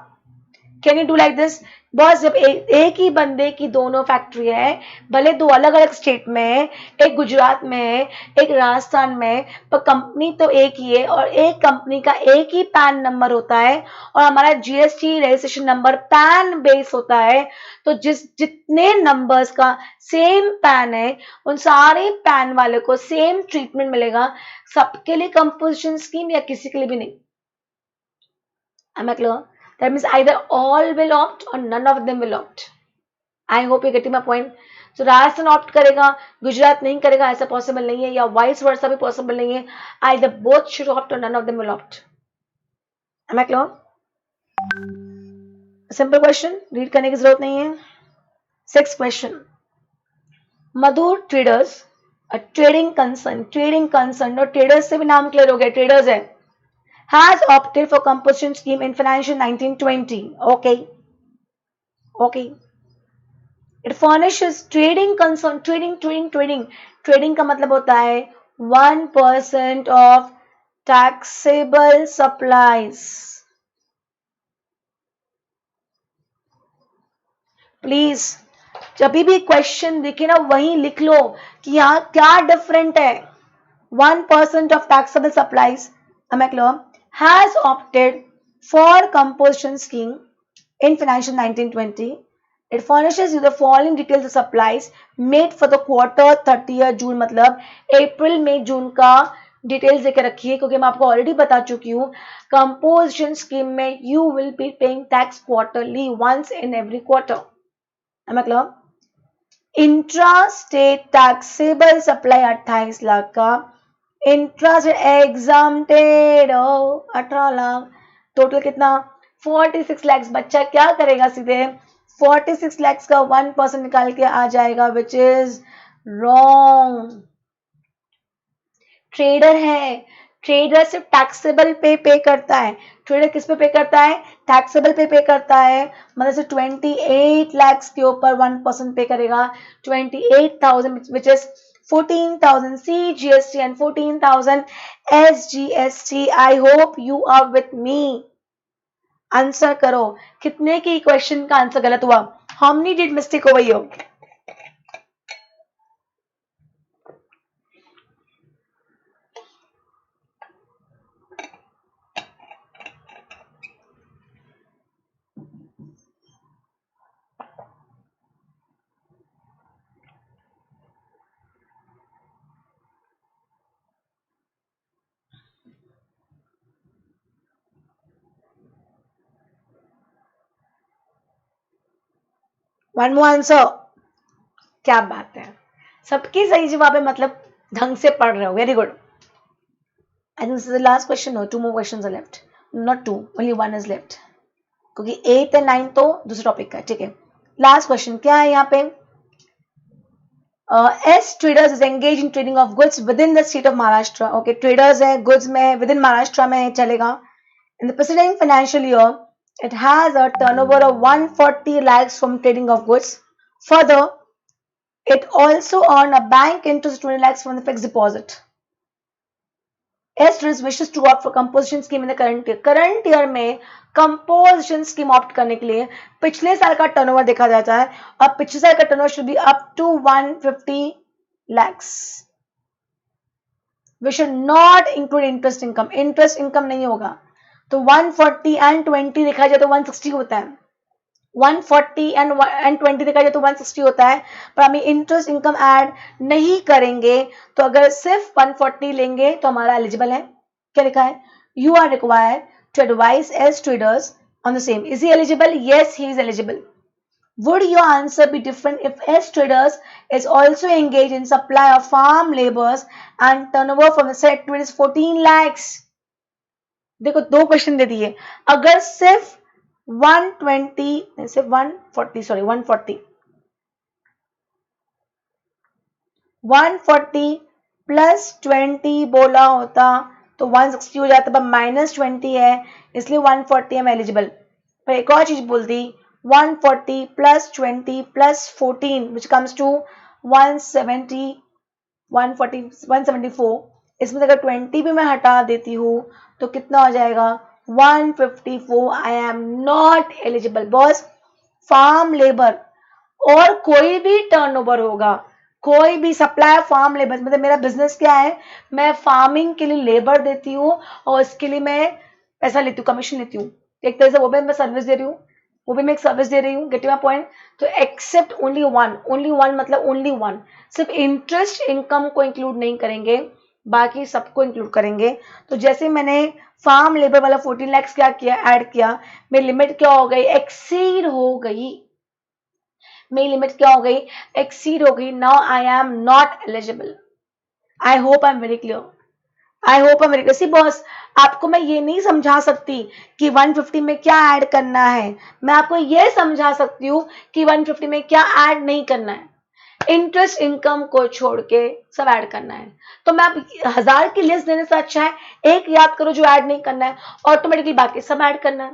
Can you do like this? Boss, जब एक ही बंदे की दोनों फैक्ट्री है, भले दो अलग अलग स्टेट में, एक गुजरात में है, एक राजस्थान में, पर कंपनी तो एक ही है और एक कंपनी का एक ही पैन नंबर होता है और हमारा GST registration number pan base होता है. तो जितने नंबर्स का सेम पैन है, उन सारे पैन वाले को सेम ट्रीटमेंट मिलेगा. सबके लिए कंपोजिशन स्कीम या किसी के लिए भी नहीं. Am I clear? That means either all will opt or none of them will opt. I hope you're getting my point. So Rajasthan opt करेगा, गुजरात नहीं करेगा, ऐसा पॉसिबल नहीं है, या वाइस वर्सा भी पॉसिबल नहीं है. Either both should opt or none of them will opt. Am I clear? Simple question, read करने की जरूरत नहीं है. 6th question. मधुर ट्रेडर्स, ट्रेडिंग कंसर्न और ट्रेडर्स से भी नाम क्लियर हो गया, ट्रेडर्स है, has opted for composition scheme in financial 1920. Okay. It furnishes trading concern, trading का मतलब होता है 1% of taxable supplies. प्लीज जब भी क्वेश्चन दिखे ना, वहीं लिख लो कि यहाँ क्या डिफरेंट है. 1% of taxable supplies, am I clear, has opted for composition scheme in financial 1920. It furnishes you the following details of supplies made for the quarter 30th June, मतलब अप्रैल मई जून का डिटेल्स देकर रखिए, क्योंकि मैं आपको ऑलरेडी बता चुकी हूँ कंपोजिशन स्कीम में you will be paying tax quarterly once in every quarter. मतलब intra state taxable supply 28 lakh का, intra state exempted 18 lakh, total कितना 46 लाख। बच्चा क्या करेगा, सीधे 46 लाख का 1% निकाल के आ जाएगा, विच इज रॉन्ग। ट्रेडर है, ट्रेडर सिर्फ टैक्सेबल पे करता है। ट्रेडर किस पे करता है, टैक्सेबल पे करता है। मतलब से 28 लाख के ऊपर 1% पे करेगा, 28,000 which is 14,000 CGST and 14,000 SGST। I hope you are with me. Answer करो, कितने की क्वेश्चन का आंसर गलत हुआ? How many did mistake over here? One more answer. क्या बात है, सबकी सही जवाब है, मतलब ढंग से पढ़ रहे हो, very good. I think this is the last question. No, 2 more questions are left, not 2, only 1 is left, क्योंकि 8 और 9 तो दूसरे टॉपिक का है। ठीक है, लास्ट क्वेश्चन क्या है यहाँ पे? S traders is engage in trading of goods with in the state of Maharashtra. Okay, traders है, गुड्स में, विद इन महाराष्ट्र में चलेगा। In the president financial year it has a turnover of 140 lakhs from trading of goods. Further, it also earned a bank interest 20 lakhs from the fixed deposit. S wishes to opt for composition scheme in the current year. Current year में composition scheme opt करने के लिए पिछले साल का turnover देखा जाता है, और पिछले साल का turnover should be up to 150 lakhs. We should not include interest income. Interest income नहीं होगा, तो 140 एंड 20 देखा जाए तो 160 होता है। 140 एंड 20 देखा जाए तो 160 होता है, पर हम इंटरेस्ट इनकम ऐड नहीं करेंगे। तो अगर सिर्फ 140 लेंगे तो हमारा एलिजिबल है। क्या लिखा है? You are required to advise as traders on the same. Is he eligible? Yes, he is eligible. Would your answer be different if S traders is also engaged in supply of farm labors and turnover from the said activity is 14 lakhs? देखो, 2 question दे दिए। अगर सिर्फ 120 सिर्फ 140 sorry 140 plus 20 बोला होता तो 160 हो जाता, पर माइनस 20 है इसलिए 140 हम एलिजिबल। पर एक और चीज बोल दी, 140 plus 20 plus 14 which comes to 170 140 174। इसमें अगर 20 भी मैं हटा देती हूँ तो कितना हो जाएगा? 154। I am not eligible. Boss, farm labour और कोई भी टर्नओवर होगा, कोई भी सप्लाई फार्म लेबर, मतलब मेरा बिजनेस क्या है, मैं फार्मिंग के लिए लेबर देती हूँ और इसके लिए मैं पैसा लेती हूँ, कमीशन लेती हूँ। एक तरह से वो भी मैं सर्विस दे रही हूँ, वो भी मैं एक सर्विस दे रही हूँ। Gate my point? तो एक्सेप्ट ओनली वन मतलब ओनली वन, सिर्फ इंटरेस्ट इनकम को इंक्लूड नहीं करेंगे, बाकी सबको इंक्लूड करेंगे। तो जैसे मैंने फार्म लेबर वाला 14 लाख क्या किया, ऐड किया, मेरी लिमिट क्या हो गई? एक्सीड हो गई। मेरी लिमिट क्या हो गई? एक्सीड हो गई। Now I am not eligible. I hope I am very clear. I hope I am very clear. See boss, आपको मैं ये नहीं समझा सकती कि 150 में क्या ऐड करना है, मैं आपको ये समझा सकती हूँ कि 150 में क्या ऐड नहीं करना है। इंटरेस्ट इनकम को छोड़ के सब ऐड करना है। तो मैं आप 1000 की लिस्ट देने से अच्छा है एक याद करो जो ऐड नहीं करना है, ऑटोमेटिकली बाकी सब ऐड करना है।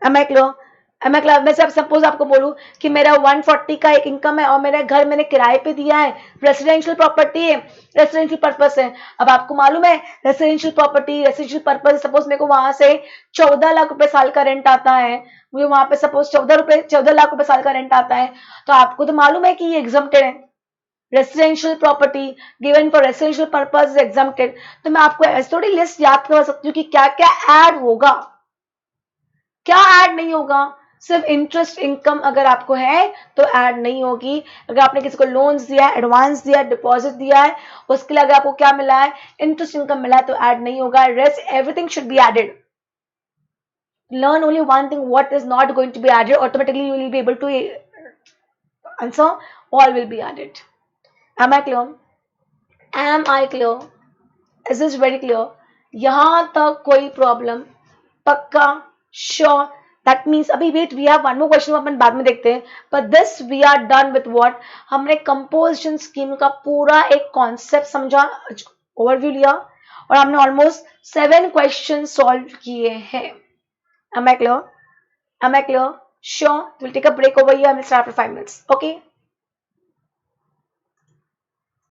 Am I clear? Am I clear? मैं सब सपोज आपको बोलूं कि मेरा 140 का एक इनकम है और मेरा घर मैंने किराए पे दिया है, रेसिडेंशियल प्रॉपर्टी है, रेसिडेंशियल पर्पस है। अब आपको मालूम है residential property, residential purpose, suppose मेरे को वहां से 14 लाख रुपए साल का रेंट आता है, मुझे वहां पे सपोज 14 लाख रुपए साल का रेंट आता है, तो आपको तो मालूम है कि ये एग्जम्प्टेड है। Residential property given for residential purpose exempted. तो मैं आपको ऐसी थोड़ी लिस्ट याद करवा सकती हूँ कि क्या क्या ऐड होगा, क्या ऐड नहीं होगा। सिर्फ इंटरेस्ट इनकम अगर आपको है तो ऐड नहीं होगी। अगर आपने किसी को लोन्स दिया है, एडवांस दिया है, डिपॉजिट दिया है, उसके लिए अगर आपको क्या मिला है, इंटरेस्ट इनकम मिला है, तो ऐड नहीं होगा। Rest everything should be added. Learn only one thing, what is not going to be added, automatically you will be able to answer, all will be added. Am I clear? Am I clear? Is this very clear? यहाँ तक कोई problem? पक्का? Sure? That means अभी wait, we have one more question, अपन बाद में देखते हैं। But this we are done with what, हमने कंपोजिशन स्कीम का पूरा एक कॉन्सेप्ट समझा, ओवरव्यू लिया, और हमने ऑलमोस्ट 7 क्वेश्चन सॉल्व किए हैं। Am I clear? Am I clear? Sure. We'll take a break over here and we'll start for 5 minutes. Okay?